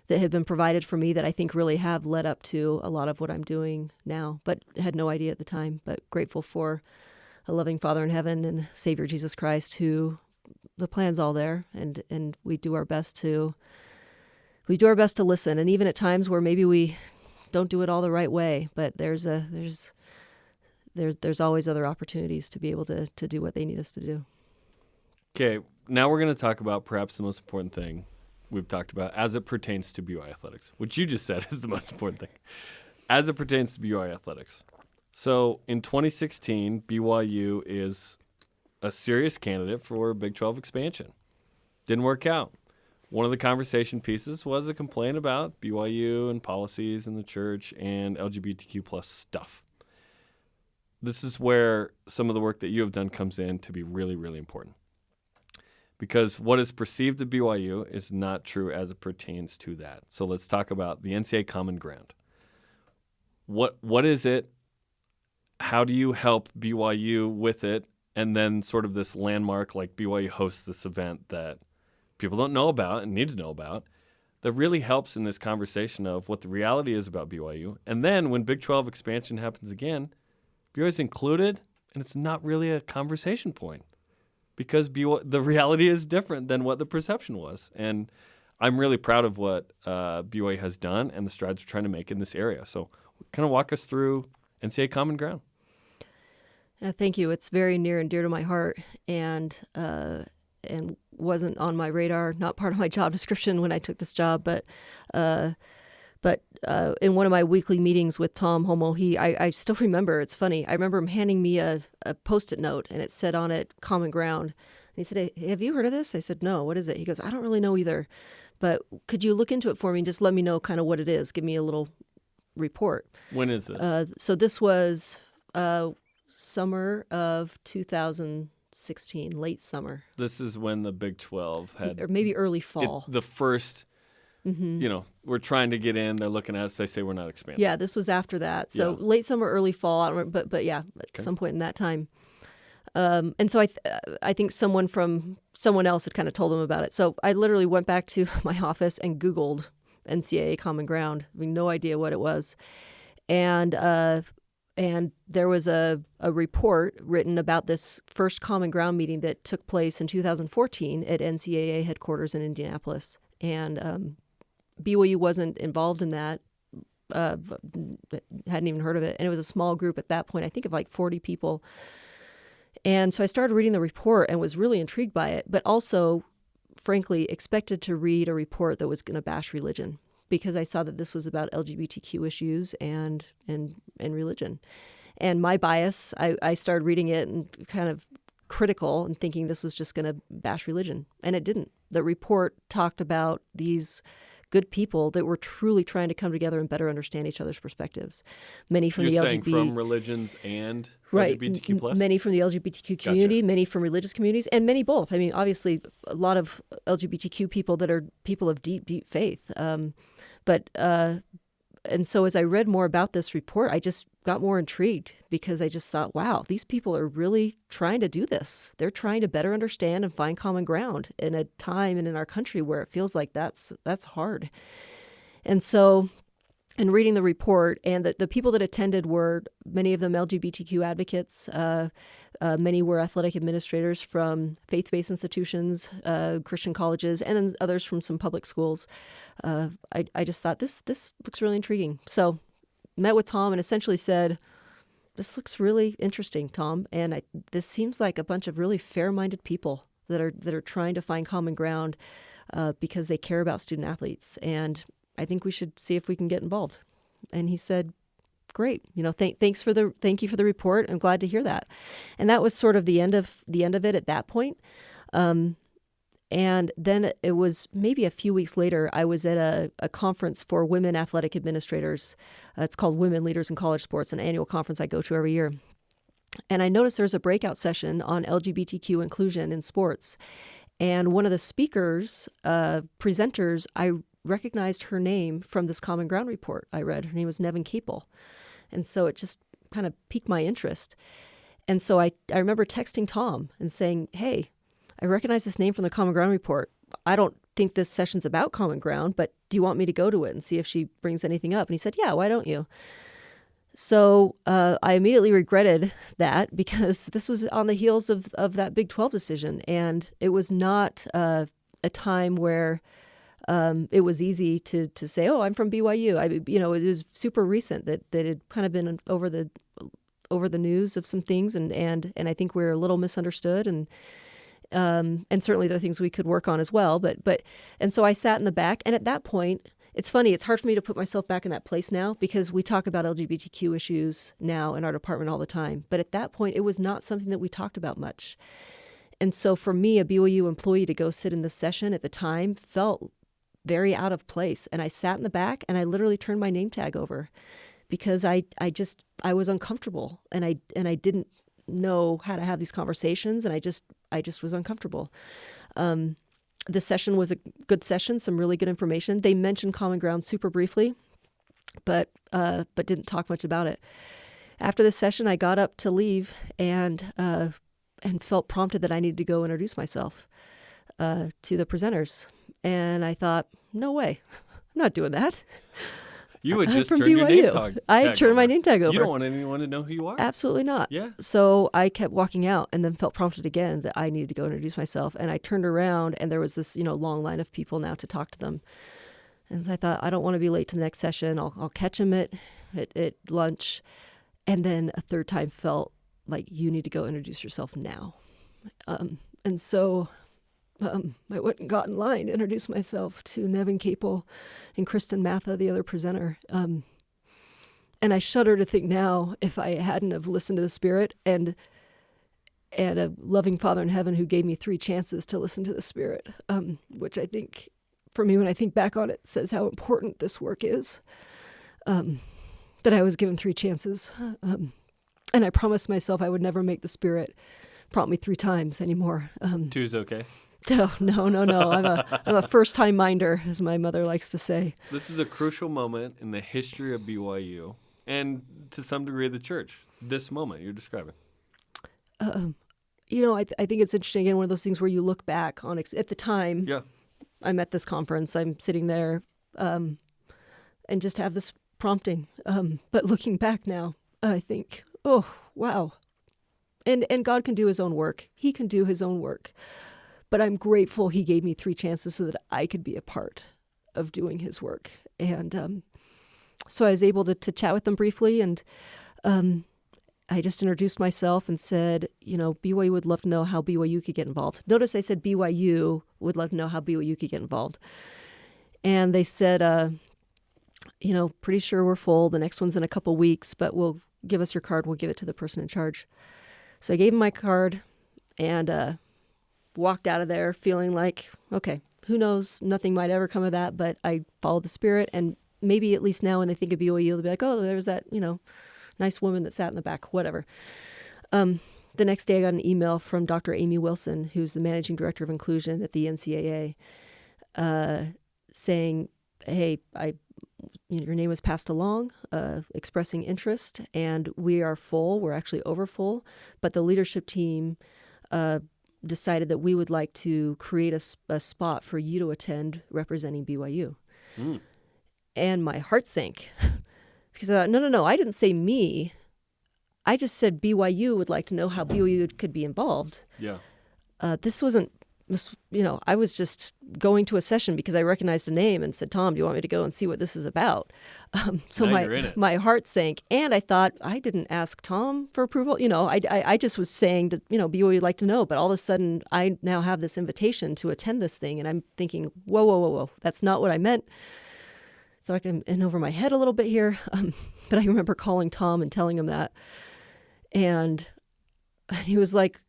have been provided for me that I think really have led up to a lot of what I'm doing now, but had no idea at the time. But grateful for a loving Father in heaven and Savior Jesus Christ, who the plan's all there, and we do our best to do our best to listen, and even at times where maybe we don't do it all the right way, but there's always other opportunities to be able to do what they need us to do.
Okay, now we're going to talk about perhaps the most important thing we've talked about as it pertains to BYU athletics, which you just said is the most important thing, as it pertains to BYU athletics. So in 2016, BYU is a serious candidate for Big 12 expansion. Didn't work out. One of the conversation pieces was a complaint about BYU and policies in the church and LGBTQ plus stuff. This is where some of the work that you have done comes in to be really, really important. Because what is perceived of BYU is not true as it pertains to that. So let's talk about the NCAA Common Ground. What is it? How do you help BYU with it? And then sort of this landmark, like BYU hosts this event that people don't know about and need to know about, that really helps in this conversation of what the reality is about BYU. And then when Big 12 expansion happens again, BYU is included, and it's not really a conversation point. Because the reality is different than what the perception was. And I'm really proud of what BYU has done and the strides we're trying to make in this area. So kind of walk us through NCAA Common Ground.
Thank you. It's very near and dear to my heart, and wasn't on my radar, not part of my job description when I took this job, but in one of my weekly meetings with Tom Homo, I still remember, it's funny, I remember him handing me a Post-it note, and it said on it, Common Ground. And he said, hey, have you heard of this? I said, no, what is it? He goes, I don't really know either, but could you look into it for me and just let me know kind of what it is? Give me a little report.
When is this?
So this was summer of 2016, late summer.
This is when the Big 12 had...
Or maybe early fall.
The first... Mm-hmm. We're trying to get in. They're looking at us. They say we're not expanding.
Yeah, this was after that. So late summer, early fall. I don't remember, but yeah, at some point in that time. And so I think someone else had kind of told him about it. So I literally went back to my office and Googled NCAA Common Ground, having no idea what it was, and there was a report written about this first Common Ground meeting that took place in 2014 at NCAA headquarters in Indianapolis, and BYU wasn't involved in that, hadn't even heard of it. And it was a small group at that point, I think of like 40 people. And so I started reading the report and was really intrigued by it, but also, frankly, expected to read a report that was going to bash religion, because I saw that this was about LGBTQ issues and religion. And my bias, I started reading it and kind of critical and thinking this was just going to bash religion. And it didn't. The report talked about these good people that were truly trying to come together and better understand each other's perspectives. Many from
You're
the
saying
LGBT,
from religions and
right,
LGBTQ plus?
Many from the LGBTQ community,
Gotcha.
Many from religious communities, and many both. I mean, obviously, a lot of LGBTQ people that are people of deep, deep faith. And so as I read more about this report, I just got more intrigued, because I just thought, wow, these people are really trying to do this. They're trying to better understand and find common ground in a time and in our country where it feels like that's hard. And so in reading the report, and the people that attended were many of them LGBTQ advocates, many were athletic administrators from faith-based institutions, Christian colleges, and then others from some public schools. I just thought this looks really intriguing. So met with Tom and essentially said, this looks really interesting, Tom, and this seems like a bunch of really fair-minded people that are trying to find common ground because they care about student athletes, and I think we should see if we can get involved. And he said, great, thank you for the report. I'm glad to hear that. And that was sort of the end of it at that point. And then it was maybe a few weeks later, I was at a conference for women athletic administrators. It's called Women Leaders in College Sports, an annual conference I go to every year. And I noticed there's a breakout session on LGBTQ inclusion in sports. And one of the speakers, presenters, I recognized her name from this Common Ground report I read. Her name was Nevin Capel. And so it just kind of piqued my interest. And so I remember texting Tom and saying, hey, I recognize this name from the Common Ground report. I don't think this session's about Common Ground, but do you want me to go to it and see if she brings anything up? And he said, yeah, why don't you? So I immediately regretted that, because this was on the heels of that Big 12 decision. And it was not a time where it was easy to say, oh, I'm from BYU. It was super recent that it had kind of been over the news of some things, and I think we're a little misunderstood, and certainly there are things we could work on as well. And so I sat in the back, and at that point, it's funny, it's hard for me to put myself back in that place now because we talk about LGBTQ issues now in our department all the time. But at that point, it was not something that we talked about much. And so for me, a BYU employee, to go sit in the session at the time felt very out of place. And I sat in the back and I literally turned my name tag over because I was uncomfortable, and I didn't know how to have these conversations, and I just was uncomfortable. The session was a good session, some really good information. They mentioned Common Ground super briefly, but didn't talk much about it. After the session, I got up to leave and felt prompted that I needed to go introduce myself to the presenters. And I thought, no way, I'm not doing that.
You would just
from
turn your
BYU.
name tag
I turned
over.
my name tag over.
You don't want anyone to know who you are.
Absolutely not.
Yeah.
So I kept walking out, and then felt prompted again that I needed to go introduce myself. And I turned around, and there was this long line of people now to talk to them. And I thought, I don't want to be late to the next session. I'll catch them at lunch. And then a third time felt like, you need to go introduce yourself now. And so I went and got in line to introduce myself to Nevin Capel and Kristen Matha, the other presenter. And I shudder to think now, if I hadn't have listened to the Spirit and a loving Father in heaven who gave me 3 chances to listen to the Spirit, which I think, for me, when I think back on it, says how important this work is, that I was given 3 chances. And I promised myself I would never make the Spirit prompt me 3 times anymore.
2's okay.
No. I'm a first-time minder, as my mother likes to say.
This is a crucial moment in the history of BYU and to some degree of the church. This moment you're describing.
I think it's interesting. Again, one of those things where you look back on at the time.
Yeah.
I'm at this conference. I'm sitting there, and just have this prompting. But looking back now, I think, oh wow, and God can do His own work. He can do His own work. But I'm grateful He gave me 3 chances so that I could be a part of doing His work. And so I was able to chat with them briefly, and I just introduced myself and said, BYU would love to know how BYU could get involved. Notice I said BYU would love to know how BYU could get involved. And they said, pretty sure we're full. The next one's in a couple weeks, but give us your card. We'll give it to the person in charge. So I gave him my card and walked out of there feeling like, okay, who knows? Nothing might ever come of that, but I followed the Spirit, and maybe at least now when they think of BYU, they'll be like, oh, there's that, nice woman that sat in the back, whatever. The next day I got an email from Dr. Amy Wilson, who's the Managing Director of Inclusion at the NCAA, saying, hey, your name was passed along, expressing interest, and we are full. We're actually over full, but the leadership team decided that we would like to create a spot for you to attend representing BYU. Mm. And my heart sank because I thought, no, I didn't say me. I just said BYU would like to know how BYU could be involved. Yeah. This wasn't, I was just going to a session because I recognized the name and said, Tom, do you want me to go and see what this is about? So my heart sank. And I thought, I didn't ask Tom for approval. I just was saying that, BYU would like to know. But all of a sudden, I now have this invitation to attend this thing. And I'm thinking, whoa. That's not what I meant. I feel like I'm in over my head a little bit here. But I remember calling Tom and telling him that. And he was like,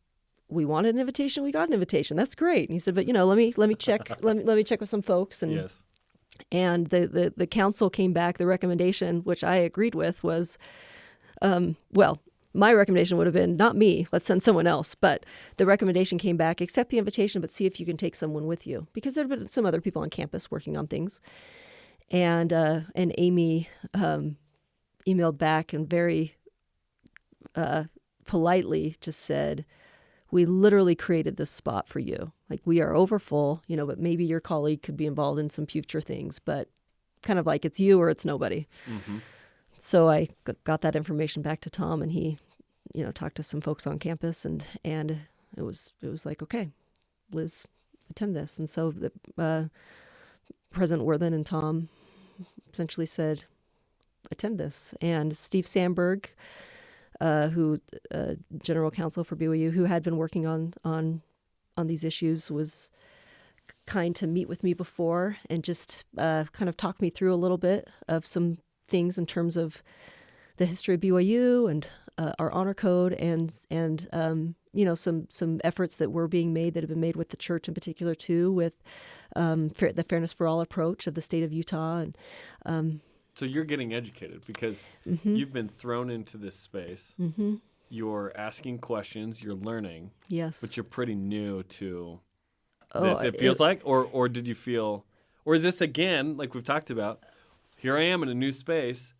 we wanted an invitation. We got an invitation. That's great. And he said, but let me check. let me check with some folks. And
yes.
And the council came back. The recommendation, which I agreed with, was, my recommendation would have been not me. Let's send someone else. But the recommendation came back: accept the invitation, but see if you can take someone with you, because there have been some other people on campus working on things. And Amy emailed back and very politely just said, we literally created this spot for you. Like, we are over full, but maybe your colleague could be involved in some future things, but kind of like it's you or it's nobody. Mm-hmm. So I got that information back to Tom, and he, talked to some folks on campus, and it was like, okay, Liz, attend this. And so President Worthen and Tom essentially said, attend this. And Steve Sandberg, who general counsel for BYU, who had been working on these issues, was kind to meet with me before and just kind of talk me through a little bit of some things in terms of the history of BYU and our honor code and some efforts that were being made that have been made with the church in particular too, with the Fairness for All approach of the state of Utah. And
so you're getting educated because you've been thrown into this space. You're asking questions, you're learning.
Yes.
But you're pretty new to this, it feels like? Or did you feel, or is this again, like we've talked about, here I am in a new space,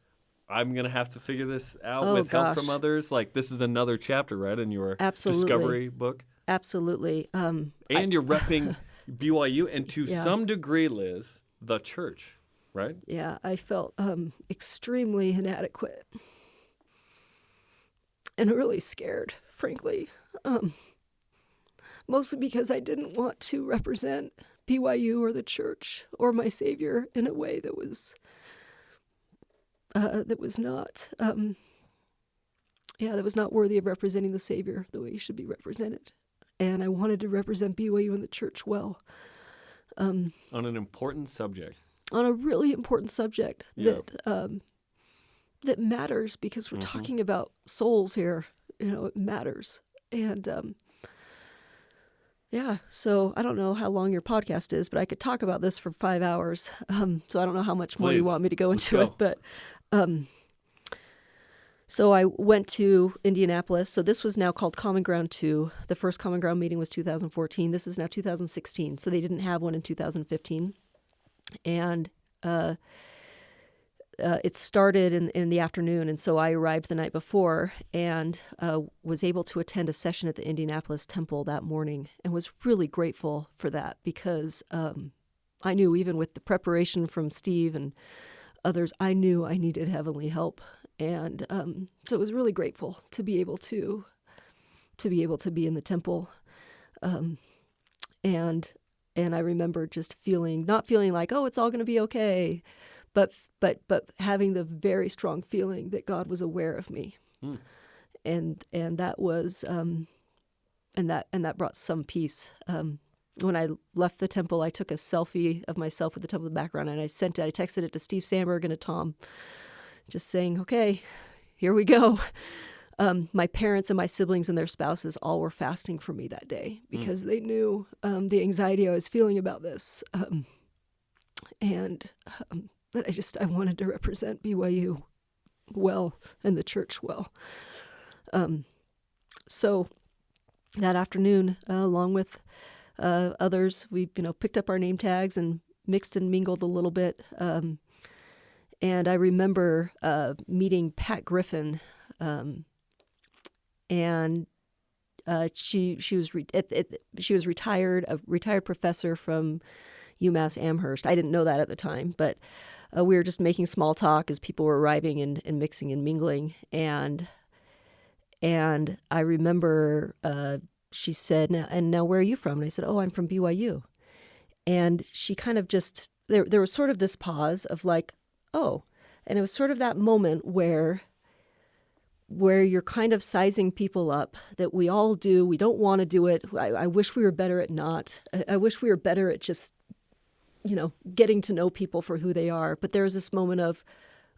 I'm going to have to figure this out with help from others? Like this is another chapter, right, in your discovery book?
Absolutely.
And you're repping BYU and to some degree, Liz, the church, right?
Yeah, I felt extremely inadequate and really scared, frankly. Mostly because I didn't want to represent BYU or the church or my Savior in a way that was not worthy of representing the Savior the way he should be represented. And I wanted to represent BYU and the church well.
On an important subject.
On a really important subject that matters because we're talking about souls here. It matters. And so I don't know how long your podcast is, but I could talk about this for 5 hours. So I don't know how much more you want me to go into it. But so I went to Indianapolis. So this was now called Common Ground 2. The first Common Ground meeting was 2014. This is now 2016. So they didn't have one in 2015. And it started in the afternoon, and so I arrived the night before and was able to attend a session at the Indianapolis Temple that morning and was really grateful for that because I knew even with the preparation from Steve and others, I knew I needed heavenly help. And so I was really grateful to be able to be in the temple. And I remember just not feeling like, oh, it's all going to be okay, but having the very strong feeling that God was aware of me, and that was and that brought some peace. When I left the temple, I took a selfie of myself with the temple in the background, and I texted it to Steve Sandberg and to Tom, just saying, okay, here we go. My parents and my siblings and their spouses all were fasting for me that day because they knew the anxiety I was feeling about this. And that I wanted to represent BYU well and the church well. So that afternoon, along with others, we picked up our name tags and mixed and mingled a little bit. And I remember meeting Pat Griffin, and she was retired, a retired professor from UMass Amherst. I didn't know that at the time, but we were just making small talk as people were arriving and mixing and mingling. And I remember she said, now where are you from? And I said, oh, I'm from BYU. And she kind of just, there was sort of this pause of like, oh, and it was sort of that moment where you're kind of sizing people up, that we all do. We don't want to do it. I wish we were better at not. I wish we were better at just, getting to know people for who they are. But there's this moment of,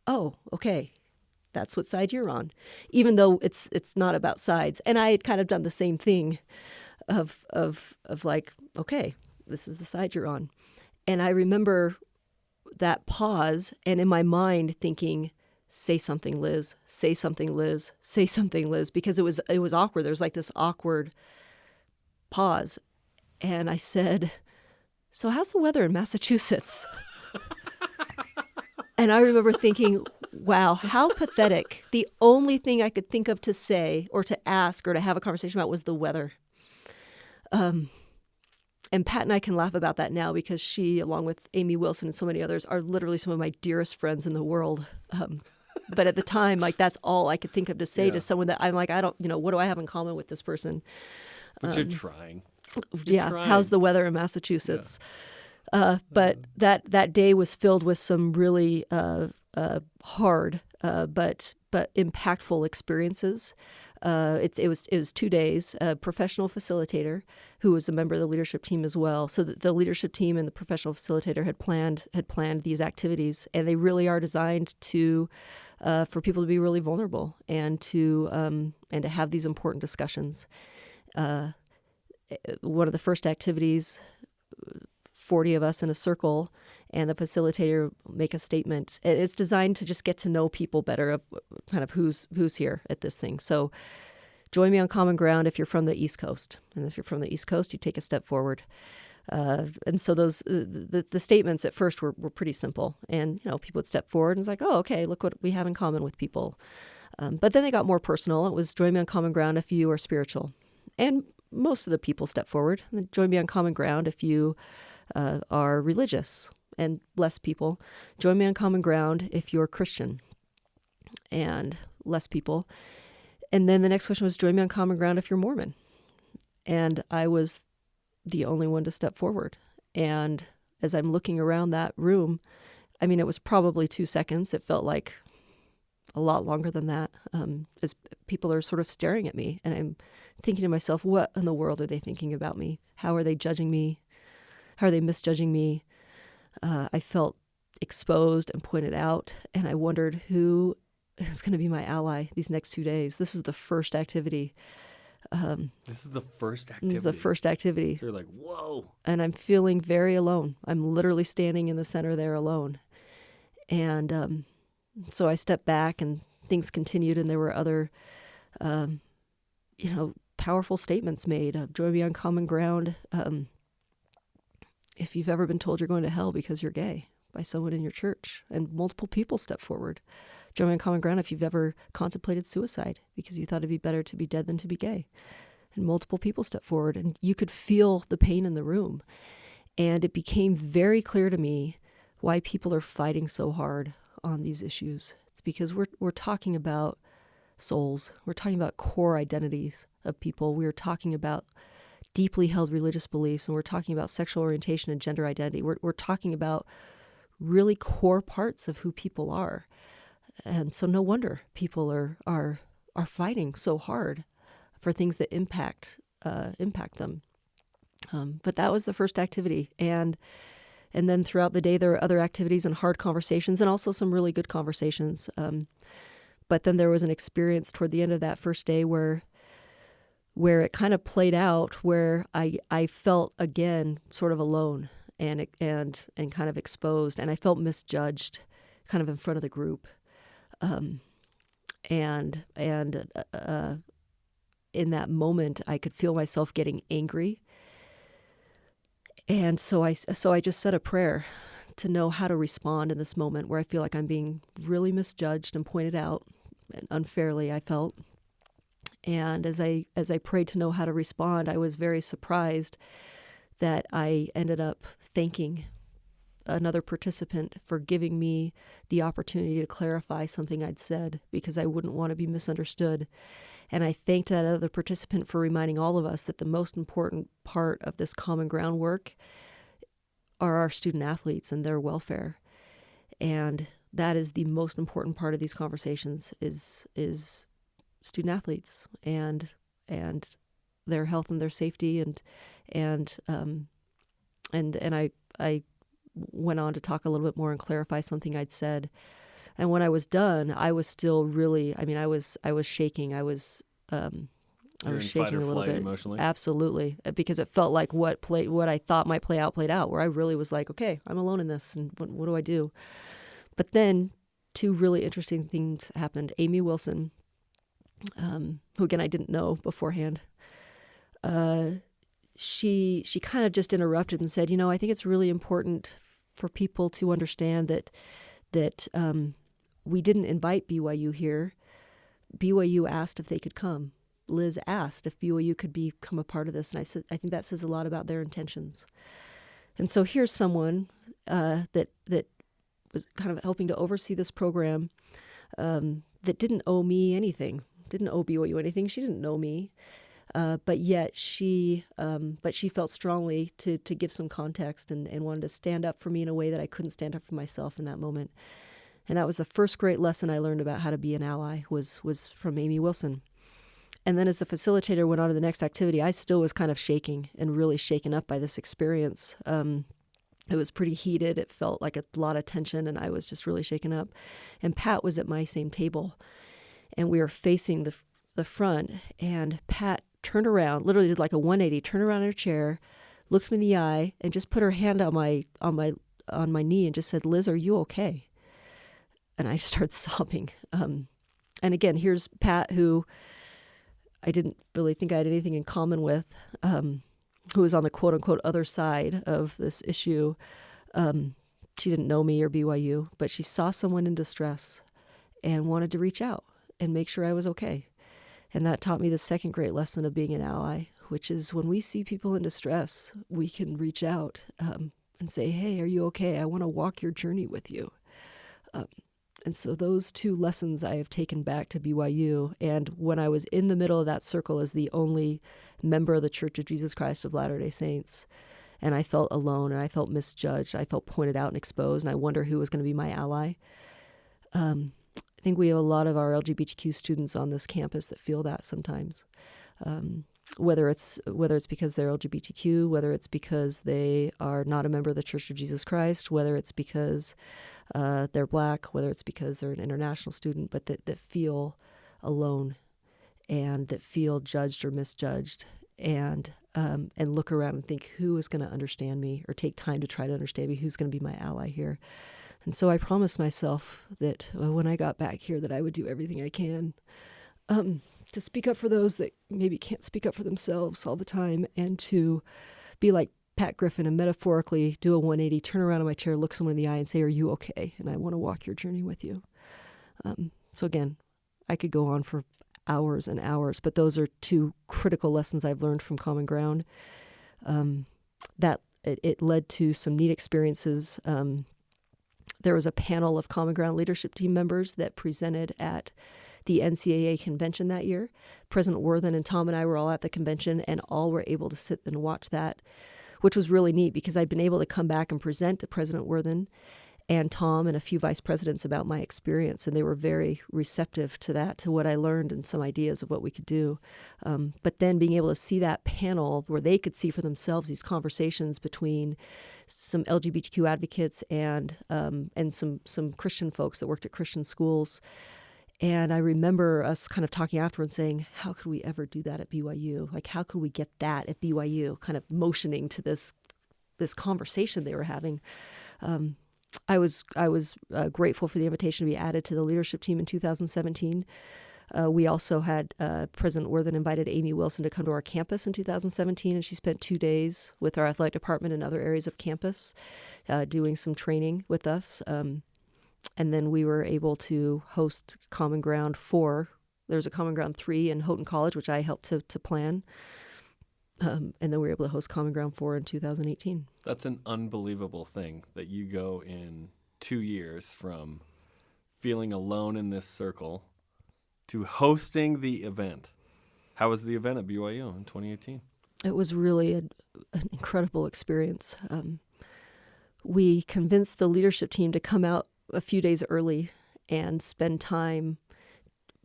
oh, okay, that's what side you're on, even though it's not about sides. And I had kind of done the same thing of like, okay, this is the side you're on. And I remember that pause, and in my mind thinking, say something, Liz, say something, Liz, say something, Liz, because it was awkward. There was like this awkward pause. And I said, so how's the weather in Massachusetts? And I remember thinking, wow, how pathetic. The only thing I could think of to say or to ask or to have a conversation about was the weather. And Pat and I can laugh about that now because she, along with Amy Wilson and so many others, are literally some of my dearest friends in the world. But at the time, like, that's all I could think of to say to someone that I'm like, I don't, what do I have in common with this person?
But you're trying.
How's the weather in Massachusetts? But that day was filled with some really hard but impactful experiences. It was 2 days. A professional facilitator who was a member of the leadership team as well. So the leadership team and the professional facilitator had planned these activities, and they really are designed to for people to be really vulnerable and to have these important discussions. One of the first activities, 40 of us in a circle, and the facilitator make a statement. It's designed to just get to know people better, of kind of who's here at this thing. So join me on Common Ground if you're from the East Coast. And if you're from the East Coast, you take a step forward. And so those the statements at first were pretty simple. And people would step forward and it's like, oh, okay, look what we have in common with people. But then they got more personal. It was join me on Common Ground if you are spiritual. And most of the people step forward. And join me on Common Ground if you are religious. And less people. Join me on Common Ground if you're Christian. And less people. And then the next question was join me on Common Ground if you're Mormon. And I was the only one to step forward. And as I'm looking around that room, I mean, it was probably 2 seconds. It felt like a lot longer than that, as people are sort of staring at me. And I'm thinking to myself, what in the world are they thinking about me? How are they judging me? How are they misjudging me? I felt exposed and pointed out, and I wondered who is going to be my ally these next 2 days. This is the first activity.
This is the first activity?
This is the first activity.
So you're like, whoa.
And I'm feeling very alone. I'm literally standing in the center there alone. And so I stepped back, and things continued, and there were other, powerful statements made. Join me on Common Ground. If you've ever been told you're going to hell because you're gay by someone in your church, and multiple people step forward. Join me on Common Ground if you've ever contemplated suicide because you thought it'd be better to be dead than to be gay. And multiple people step forward, and you could feel the pain in the room. And it became very clear to me why people are fighting so hard on these issues. It's because we're talking about souls. We're talking about core identities of people. We're talking about deeply held religious beliefs, and we're talking about sexual orientation and gender identity. We're talking about really core parts of who people are. And so no wonder people are fighting so hard for things that impact them. But that was the first activity. And then throughout the day, there were other activities and hard conversations, and also some really good conversations. But then there was an experience toward the end of that first day where it kind of played out, where I felt again sort of alone and kind of exposed, and I felt misjudged, kind of in front of the group, and in that moment I could feel myself getting angry, and so I just said a prayer to know how to respond in this moment where I feel like I'm being really misjudged and pointed out, and unfairly I felt. And as I prayed to know how to respond, I was very surprised that I ended up thanking another participant for giving me the opportunity to clarify something I'd said, because I wouldn't want to be misunderstood. And I thanked that other participant for reminding all of us that the most important part of this Common Ground work are our student athletes and their welfare. And that is the most important part of these conversations is student athletes and their health and their safety, and I went on to talk a little bit more and clarify something I'd said. And when I was done, I was still really, I was shaking. I was shaking a little bit
emotionally.
Absolutely, because it felt like what I thought might play out played out, where I really was like, okay, I'm alone in this, and what do I do? But then 2 really interesting things happened. Amy Wilson, who again I didn't know beforehand, she kind of just interrupted and said, I think it's really important for people to understand that we didn't invite BYU here. BYU asked if they could come. Liz asked if BYU could become a part of this, and I said, I think that says a lot about their intentions. And so here's someone that was kind of helping to oversee this program that didn't owe me anything. Didn't owe BYU anything. She didn't know me. But yet she felt strongly to give some context and wanted to stand up for me in a way that I couldn't stand up for myself in that moment. And that was the first great lesson I learned about how to be an ally was from Amy Wilson. And then as the facilitator went on to the next activity, I still was kind of shaking and really shaken up by this experience. It was pretty heated. It felt like a lot of tension, and I was just really shaken up. And Pat was at my same table, and we were facing the front, and Pat turned around, literally did like a 180, turned around in her chair, looked me in the eye, and just put her hand on my knee and just said, "Liz, are you okay?" And I just started sobbing. And again, here's Pat, who I didn't really think I had anything in common with, who was on the quote-unquote other side of this issue. She didn't know me or BYU, but she saw someone in distress and wanted to reach out and make sure I was okay. And that taught me the second great lesson of being an ally, which is when we see people in distress, we can reach out and say, "Hey, are you okay? I want to walk your journey with you." And so those two lessons I have taken back to BYU. And when I was in the middle of that circle as the only member of the Church of Jesus Christ of Latter-day Saints, and I felt alone and I felt misjudged, I felt pointed out and exposed, and I wonder who was going to be my ally. I think we have a lot of our LGBTQ students on this campus that feel that sometimes. Whether it's because they're LGBTQ, whether it's because they are not a member of the Church of Jesus Christ, whether it's because they're Black, whether it's because they're an international student, but that feel alone and that feel judged or misjudged, and look around and think, who is going to understand me, or take time to try to understand me, who's going to be my ally here. And so I promised myself that when I got back here that I would do everything I can to speak up for those that maybe can't speak up for themselves all the time, and to be like Pat Griffin and metaphorically do a 180, turn around in my chair, look someone in the eye and say, "Are you okay? And I want to walk your journey with you." So again, I could go on for hours and hours, but those are two critical lessons I've learned from Common Ground. That it led to some neat experiences. There was a panel of Common Ground leadership team members that presented at the NCAA convention that year. President Worthen and Tom and I were all at the convention, and all were able to sit and watch that, which was really neat because I'd been able to come back and present to President Worthen and Tom and a few vice presidents about my experience, and they were very receptive to that, to what I learned and some ideas of what we could do. But then being able to see that panel where they could see for themselves these conversations between some LGBTQ advocates and some Christian folks that worked at Christian schools. And I remember us kind of talking afterwards saying, how could we ever do that at BYU? Like, how could we get that at BYU? Kind of motioning to this conversation they were having. I was grateful for the invitation to be added to the leadership team in 2017. We also had President Worthen invited Amy Wilson to come to our campus in 2017, and she spent 2 days with our athletic department in other areas of campus doing some training with us. And then we were able to host Common Ground 4. There's a Common Ground 3 in Houghton College, which I helped to plan. And then we were able to host Common Ground 4 in 2018.
That's an unbelievable thing that you go in 2 years from feeling alone in this circle to hosting the event. How was the event at BYU in 2018?
It was really an incredible experience. We convinced the leadership team to come out a few days early and spend time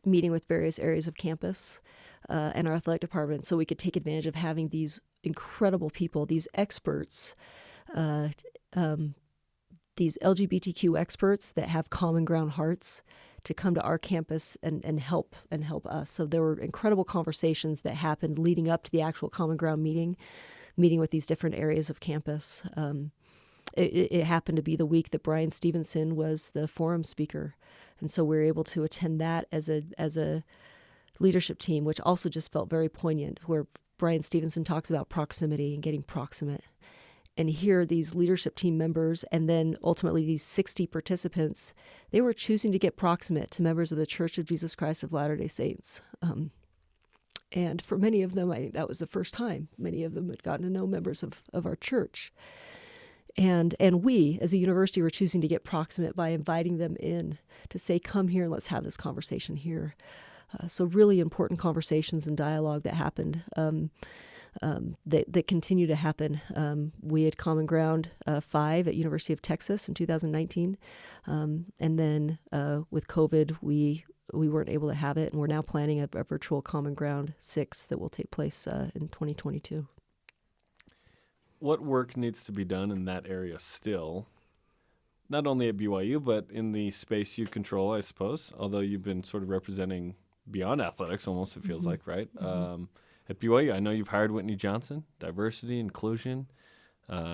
meeting with various areas of campus and our athletic department, so we could take advantage of having these incredible people, these experts, these LGBTQ experts that have Common Ground hearts, to come to our campus and help us. So there were incredible conversations that happened leading up to the actual Common Ground meeting with these different areas of campus. It happened to be the week that Brian Stevenson was the forum speaker, and so we were able to attend that as a leadership team, which also just felt very poignant, where Brian Stevenson talks about proximity and getting proximate. And here these leadership team members, and then ultimately these 60 participants, they were choosing to get proximate to members of the Church of Jesus Christ of Latter-day Saints. And for many of them, I think that was the first time many of them had gotten to know members of our church. And we, as a university, were choosing to get proximate by inviting them in to say, come here and let's have this conversation here. So really important conversations and dialogue that happened, that continue to happen. We had Common Ground 5 at University of Texas in 2019. And then with COVID, we weren't able to have it, and we're now planning a virtual Common Ground 6 that will take place in 2022.
What work needs to be done in that area still, not only at BYU, but in the space you control, I suppose, although you've been sort of representing beyond athletics almost, it feels like, right? At BYU, I know you've hired Whitney Johnson, diversity, inclusion,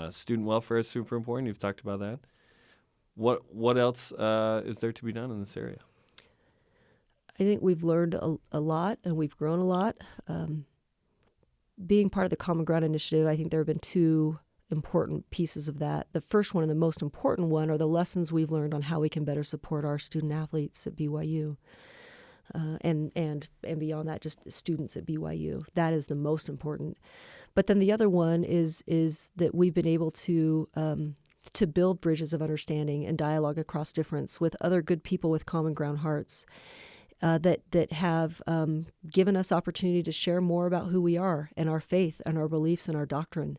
student welfare is super important. You've talked about that. What else is there to be done in this area?
I think we've learned a lot, and we've grown a lot. Being part of the Common Ground initiative, I think there have been two important pieces of that. The first one and the most important one are the lessons we've learned on how we can better support our student athletes at BYU. And beyond that, just students at BYU. That is the most important. But then the other one is that we've been able to build bridges of understanding and dialogue across difference with other good people with common ground hearts that have given us opportunity to share more about who we are and our faith and our beliefs and our doctrine,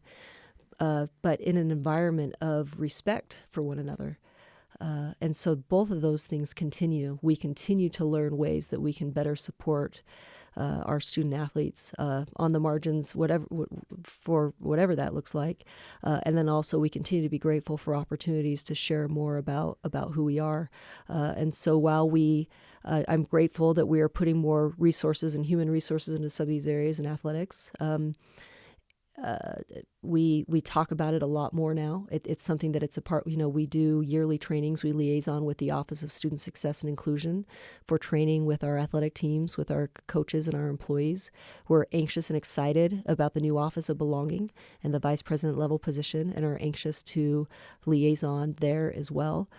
but in an environment of respect for one another. And so both of those things continue. We continue to learn ways that we can better support our student athletes on the margins, for whatever that looks like. And then also we continue to be grateful for opportunities to share more about who we are. And so while I'm grateful that we are putting more resources and human resources into some of these areas in athletics. We talk about it a lot more now. It's something that it's a part, we do yearly trainings. We liaison with the Office of Student Success and Inclusion for training with our athletic teams, with our coaches and our employees. We're anxious and excited about the new Office of Belonging and the vice president level position, and are anxious to liaison there as well.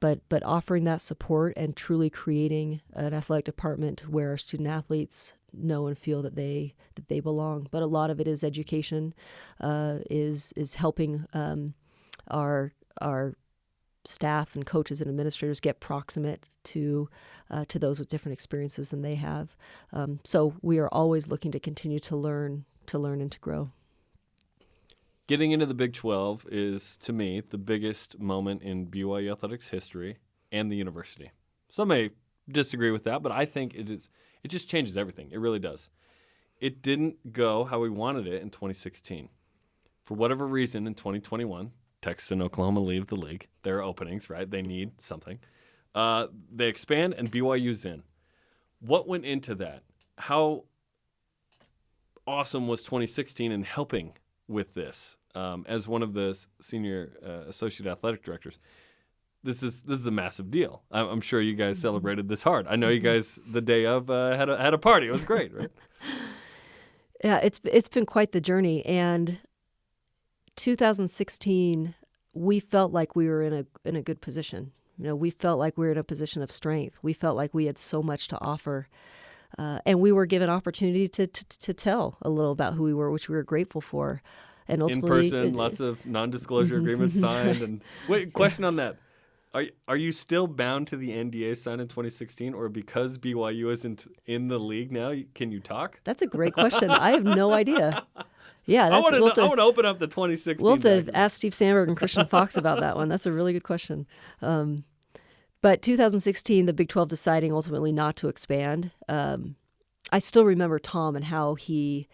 But offering that support and truly creating an athletic department where our student athletes know and feel that they belong. But a lot of it is education, is helping our staff and coaches and administrators get proximate to those with different experiences than they have. So we are always looking to continue to learn and to grow.
Getting into the Big 12 is, to me, the biggest moment in BYU athletics history and the university. Some may disagree with that, but I think it just changes everything. It really does. It didn't go how we wanted it in 2016. For whatever reason, in 2021, Texas and Oklahoma leave the league. There are openings, right? They need something. They expand, and BYU's in. What went into that? How awesome was 2016 in helping with this? As one of the senior associate athletic directors, this is a massive deal. I'm sure you guys celebrated this hard. I know you guys the day of had a party. It was great, right?
Yeah, it's been quite the journey. And 2016, we felt like we were in a good position. We felt like we were in a position of strength. We felt like we had so much to offer. And we were given opportunity to tell a little about who we were, which we were grateful for. And ultimately,
in person, lots of non-disclosure agreements signed. And wait, question on that: Are you still bound to the NDA signed in 2016, or because BYU isn't in the league now, can you talk?
That's a great question. I have no idea. Yeah,
I want to open up the 2016.
We'll have to ask Steve Sandberg and Christian Fox about that one. That's a really good question. But 2016, the Big 12 deciding ultimately not to expand. I still remember Tom and how he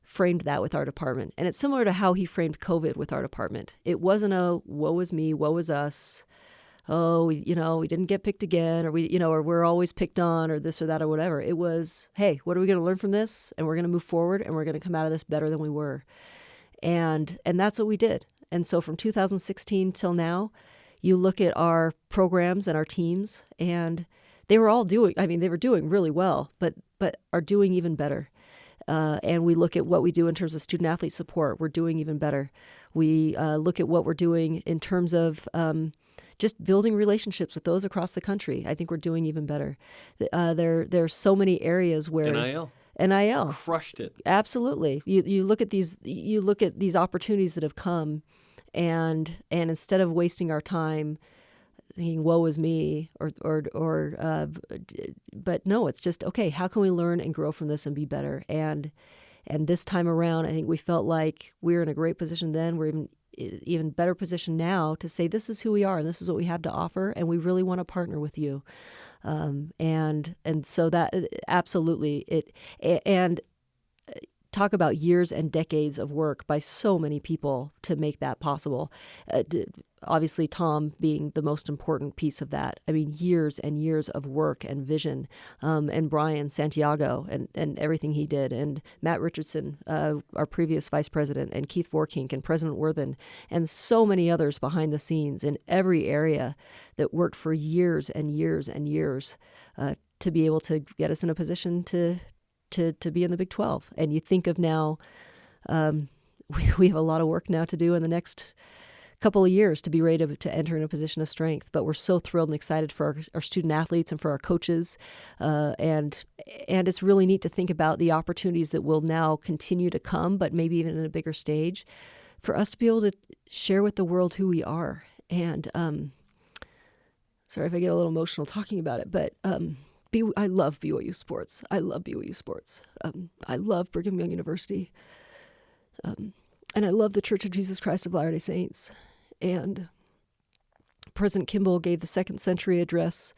framed that with our department. And it's similar to how he framed COVID with our department. It wasn't a woe is me, woe is us. Oh, we didn't get picked again, or or we're always picked on, or this or that or whatever. It was, hey, what are we going to learn from this? And we're going to move forward, and we're going to come out of this better than we were. And that's what we did. And so from 2016 till now, you look at our programs and our teams, and they were doing really well, but are doing even better. And we look at what we do in terms of student-athlete support. We're doing even better. We look at what we're doing in terms of just building relationships with those across the country. I think we're doing even better. There are so many areas where NIL
crushed it.
Absolutely. You look at these opportunities that have come, and instead of wasting our time thinking woe is me but no, it's just, okay, how can we learn and grow from this and be better? And this time around, I think we felt like we were in a great position then. We're even better position now to say this is who we are and this is what we have to offer, and we really want to partner with you. And so that absolutely and talk about years and decades of work by so many people to make that possible. Obviously, Tom being the most important piece of that. I mean, years and years of work and vision, and Brian Santiago and everything he did, and Matt Richardson, our previous vice president, and Keith Vorkink and President Worthen, and so many others behind the scenes in every area that worked for years and years and years to be able to get us in a position to be in the Big 12. And you think of now, we have a lot of work now to do in the next couple of years to be ready to enter in a position of strength. But we're so thrilled and excited for our student athletes and for our coaches. And it's really neat to think about the opportunities that will now continue to come, but maybe even in a bigger stage, for us to be able to share with the world who we are. And sorry if I get a little emotional talking about it, but I love BYU sports. I love BYU sports. I love Brigham Young University. And I love the Church of Jesus Christ of Latter-day Saints. And President Kimball gave the Second Century Address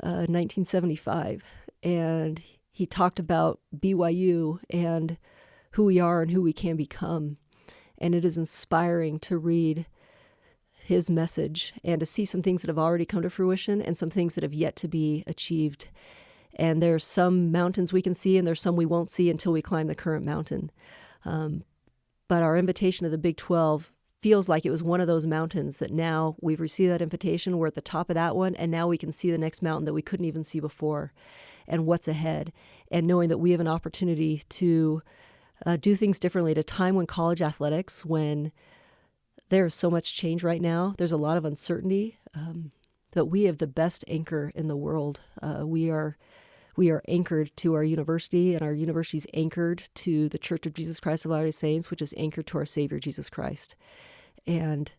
in 1975. And he talked about BYU and who we are and who we can become. And it is inspiring to read his message and to see some things that have already come to fruition and some things that have yet to be achieved. And there's some mountains we can see and there's some we won't see until we climb the current mountain. But our invitation to the Big 12 feels like it was one of those mountains that now we've received that invitation, we're at the top of that one, and now we can see the next mountain that we couldn't even see before and what's ahead. And knowing that we have an opportunity to do things differently at a time when college athletics, when there is so much change right now. There's a lot of uncertainty, but we have the best anchor in the world. We are anchored to our university, and our university is anchored to the Church of Jesus Christ of Latter-day Saints, which is anchored to our Savior, Jesus Christ. And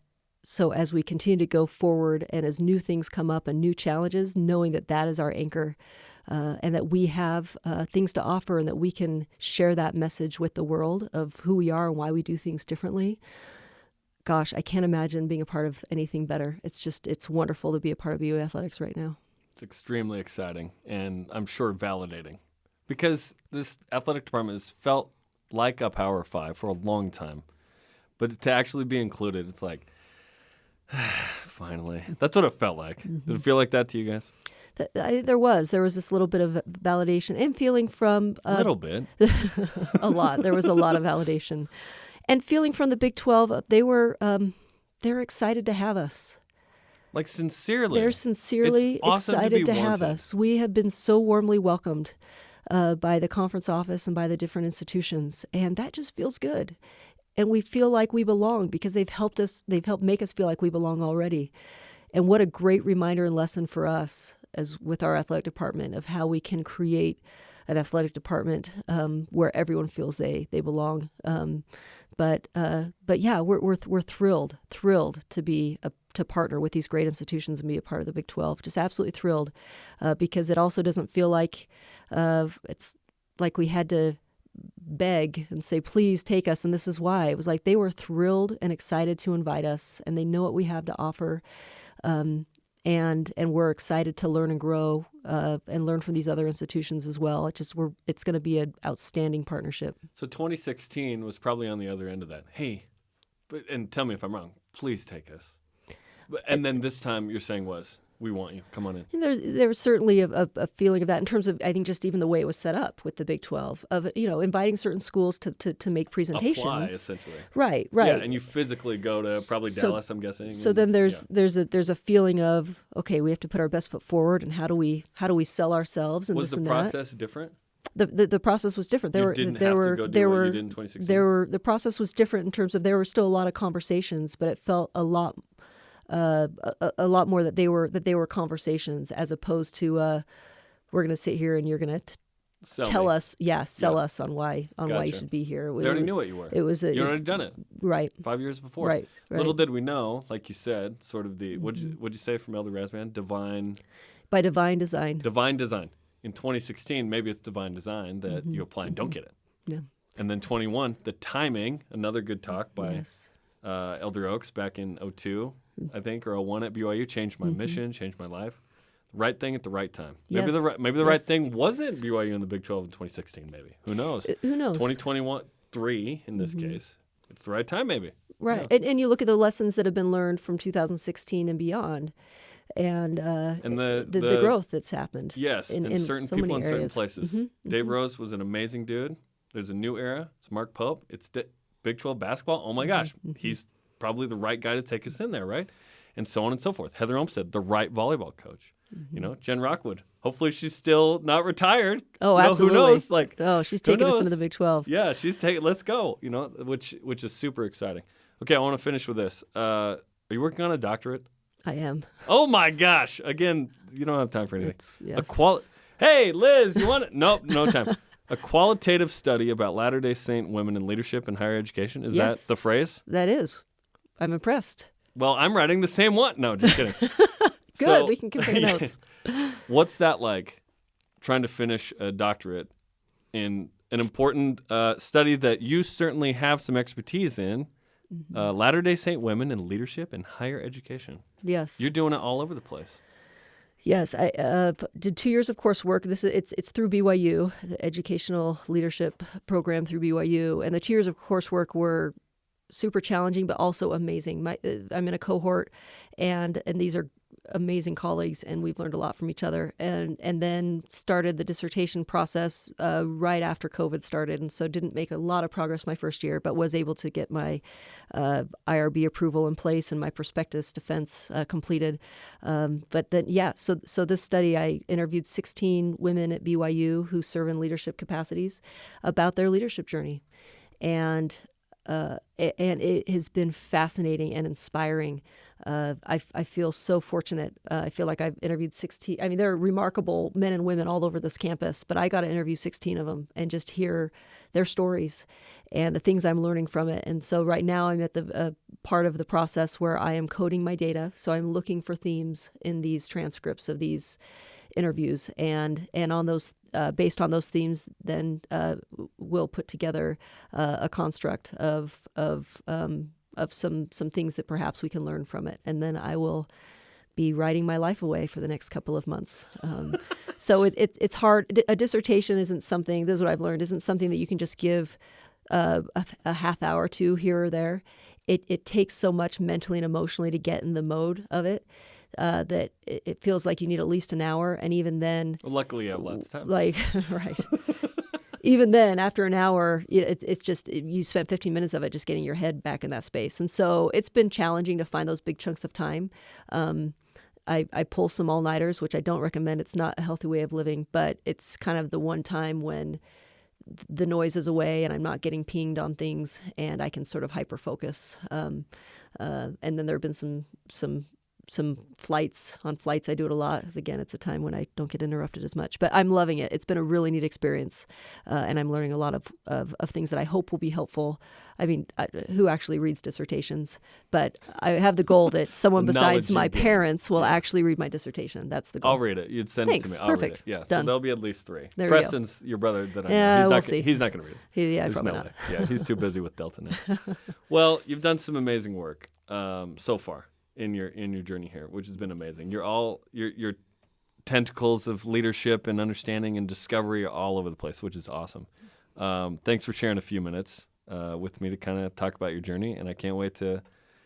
so as we continue to go forward and as new things come up and new challenges, knowing that that is our anchor, and that we have things to offer and that we can share that message with the world of who we are and why we do things differently. Gosh, I can't imagine being a part of anything better. It's wonderful to be a part of BYU Athletics right now.
It's extremely exciting and I'm sure validating because this athletic department has felt like a Power 5 for a long time. But to actually be included, it's like, finally. That's what it felt like. Mm-hmm. Did it feel like that to you guys?
There was this little bit of validation and feeling from...
a little bit.
a lot. There was a lot of validation. And feeling from the Big 12, they're excited to have us.
Like sincerely.
They're sincerely
awesome
excited to have us. We have been so warmly welcomed by the conference office and by the different institutions, and that just feels good. And we feel like we belong because they've helped make us feel like we belong already. And what a great reminder and lesson for us as with our athletic department of how we can create an athletic department where everyone feels they belong. But yeah, we're thrilled to partner with these great institutions and be a part of the Big 12. Just absolutely thrilled because it also doesn't feel like it's like we had to beg and say, please take us, and this is why. It was like they were thrilled and excited to invite us, and they know what we have to offer, and we're excited to learn and grow and learn from these other institutions as well. It's going to be an outstanding partnership.
So 2016 was probably on the other end of that. Hey, and tell me if I'm wrong. Please take us. And then this time you're saying we want you. Come on in.
There was certainly a feeling of that in terms of, I think, just even the way it was set up with the Big 12 of, inviting certain schools to make presentations.
Apply, essentially.
Right.
Yeah, and you physically go to probably Dallas, I'm guessing.
So then there's a feeling of, okay, we have to put our best foot forward, and how do we sell ourselves and
was
this and
that. Was
the
process different?
The process was different.
You didn't have to go do what you did in 2016?
The process was different in terms of there were still a lot of conversations, but it felt a lot more that they were conversations as opposed to we're going to sit here and you're going to sell us on why you
Gotcha.
should be here.
They already knew what you were.
It was
you already done it.
Right.
5 years before.
Right.
Little did we know, like you said, sort of the what'd you say from Elder Razman?
By divine design.
Divine design. In 2016, maybe it's divine design that you apply and don't get it.
Yeah.
And then 21, the timing, another good talk by Elder Oaks back in 02, I think, or 01 at BYU, changed my mission, changed my life. Right thing at the right time.
Yes.
Maybe the right thing wasn't BYU in the Big 12 in 2016, maybe. Who knows?
Who knows?
2021-3 in this case. It's the right time, maybe.
Right.
Yeah.
And you look at the lessons that have been learned from 2016 and beyond. And the growth that's happened.
Yes,
in
certain
so
people
many
in certain
areas.
places. Dave Rose was an amazing dude. There's a new era. It's Mark Pope. It's Big 12 basketball. Oh my gosh, he's probably the right guy to take us in there, right? And so on and so forth. Heather Olmstead, the right volleyball coach. Jen Rockwood. Hopefully she's still not retired.
Oh, absolutely.
Who knows? Like,
she's taking us into the Big 12.
Yeah, she's taking. Let's go. Which is super exciting. Okay, I want to finish with this. Are you working on a doctorate?
I am.
Oh my gosh! Again, you don't have time for anything.
Yes.
Hey, Liz, you want it? Nope, no time. A qualitative study about Latter-day Saint women in leadership and higher education. Is that the phrase?
That is. I'm impressed.
Well, I'm writing the same one. No, just kidding.
Good. We can compare notes.
What's that like? Trying to finish a doctorate in an important study that you certainly have some expertise in. Latter-day Saint women in leadership and higher education.
Yes.
You're doing it all over the place.
Yes, I did 2 years of coursework. It's through BYU, the Educational Leadership Program through BYU, and the 2 years of coursework were super challenging, but also amazing. I'm in a cohort, and these are amazing colleagues, and we've learned a lot from each other. And then started the dissertation process right after COVID started, and so didn't make a lot of progress my first year, but was able to get my IRB approval in place and my prospectus defense completed. But then, so this study, I interviewed 16 women at BYU who serve in leadership capacities about their leadership journey, and it has been fascinating and inspiring. I feel so fortunate. I feel like I've interviewed 16. I mean, there are remarkable men and women all over this campus, but I got to interview 16 of them and just hear their stories and the things I'm learning from it. And so right now I'm at the part of the process where I am coding my data. So I'm looking for themes in these transcripts of these interviews, and on those based on those themes, then we'll put together a construct of some things that perhaps we can learn from it, and then I will be writing my life away for the next couple of months. So it's hard. A dissertation isn't something. This is what I've learned. Isn't something that you can just give a half hour to here or there. It takes so much mentally and emotionally to get in the mode of it. That it feels like you need at least an hour, and even then,
well, luckily you have lots of time.
Right. Even then, after an hour, it's just you spent 15 minutes of it just getting your head back in that space, and so it's been challenging to find those big chunks of time. I pull some all-nighters, which I don't recommend. It's not a healthy way of living, but it's kind of the one time when the noise is away and I'm not getting pinged on things, and I can sort of hyper-focus. And then there have been some flights. On flights, I do it a lot because, again, it's a time when I don't get interrupted as much. But I'm loving it. It's been a really neat experience, and I'm learning a lot of things that I hope will be helpful. I mean, who actually reads dissertations? But I have the goal that someone besides my parents will actually read my dissertation. That's the goal.
I'll read it. You'd send
Thanks.
it to me. I'll
Perfect.
read it. Yeah,
Done.
so there'll be at least 3.
There
Preston's your brother that I know.
Yeah, we'll see.
He's not going to read it.
Yeah,
There's
probably
no
not.
way. Yeah, he's too busy with Delta now. Well, you've done some amazing work so far in your journey here, which has been amazing. Your tentacles of leadership and understanding and discovery are all over the place, which is awesome. Thanks for sharing a few minutes with me to kind of talk about your journey, and I can't wait to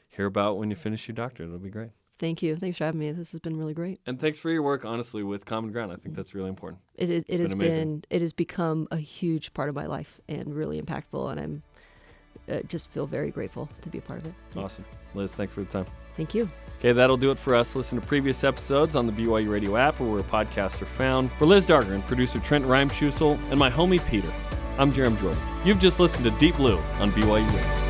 hear about when you finish your doctorate. It'll be great.
Thank you. Thanks for having me. This has been really great.
And thanks for your work, honestly, with Common Ground. I think that's really important.
It has become a huge part of my life and really impactful, and I'm just feel very grateful to be a part of it. Thanks.
Awesome. Liz, thanks for the time.
Thank you.
Okay, that'll do it for us. Listen to previous episodes on the BYU Radio app or where podcasts are found. For Liz Darger and producer Trent Reimschussel and my homie Peter, I'm Jarom Jordan. You've just listened to Deep Blue on BYU Radio.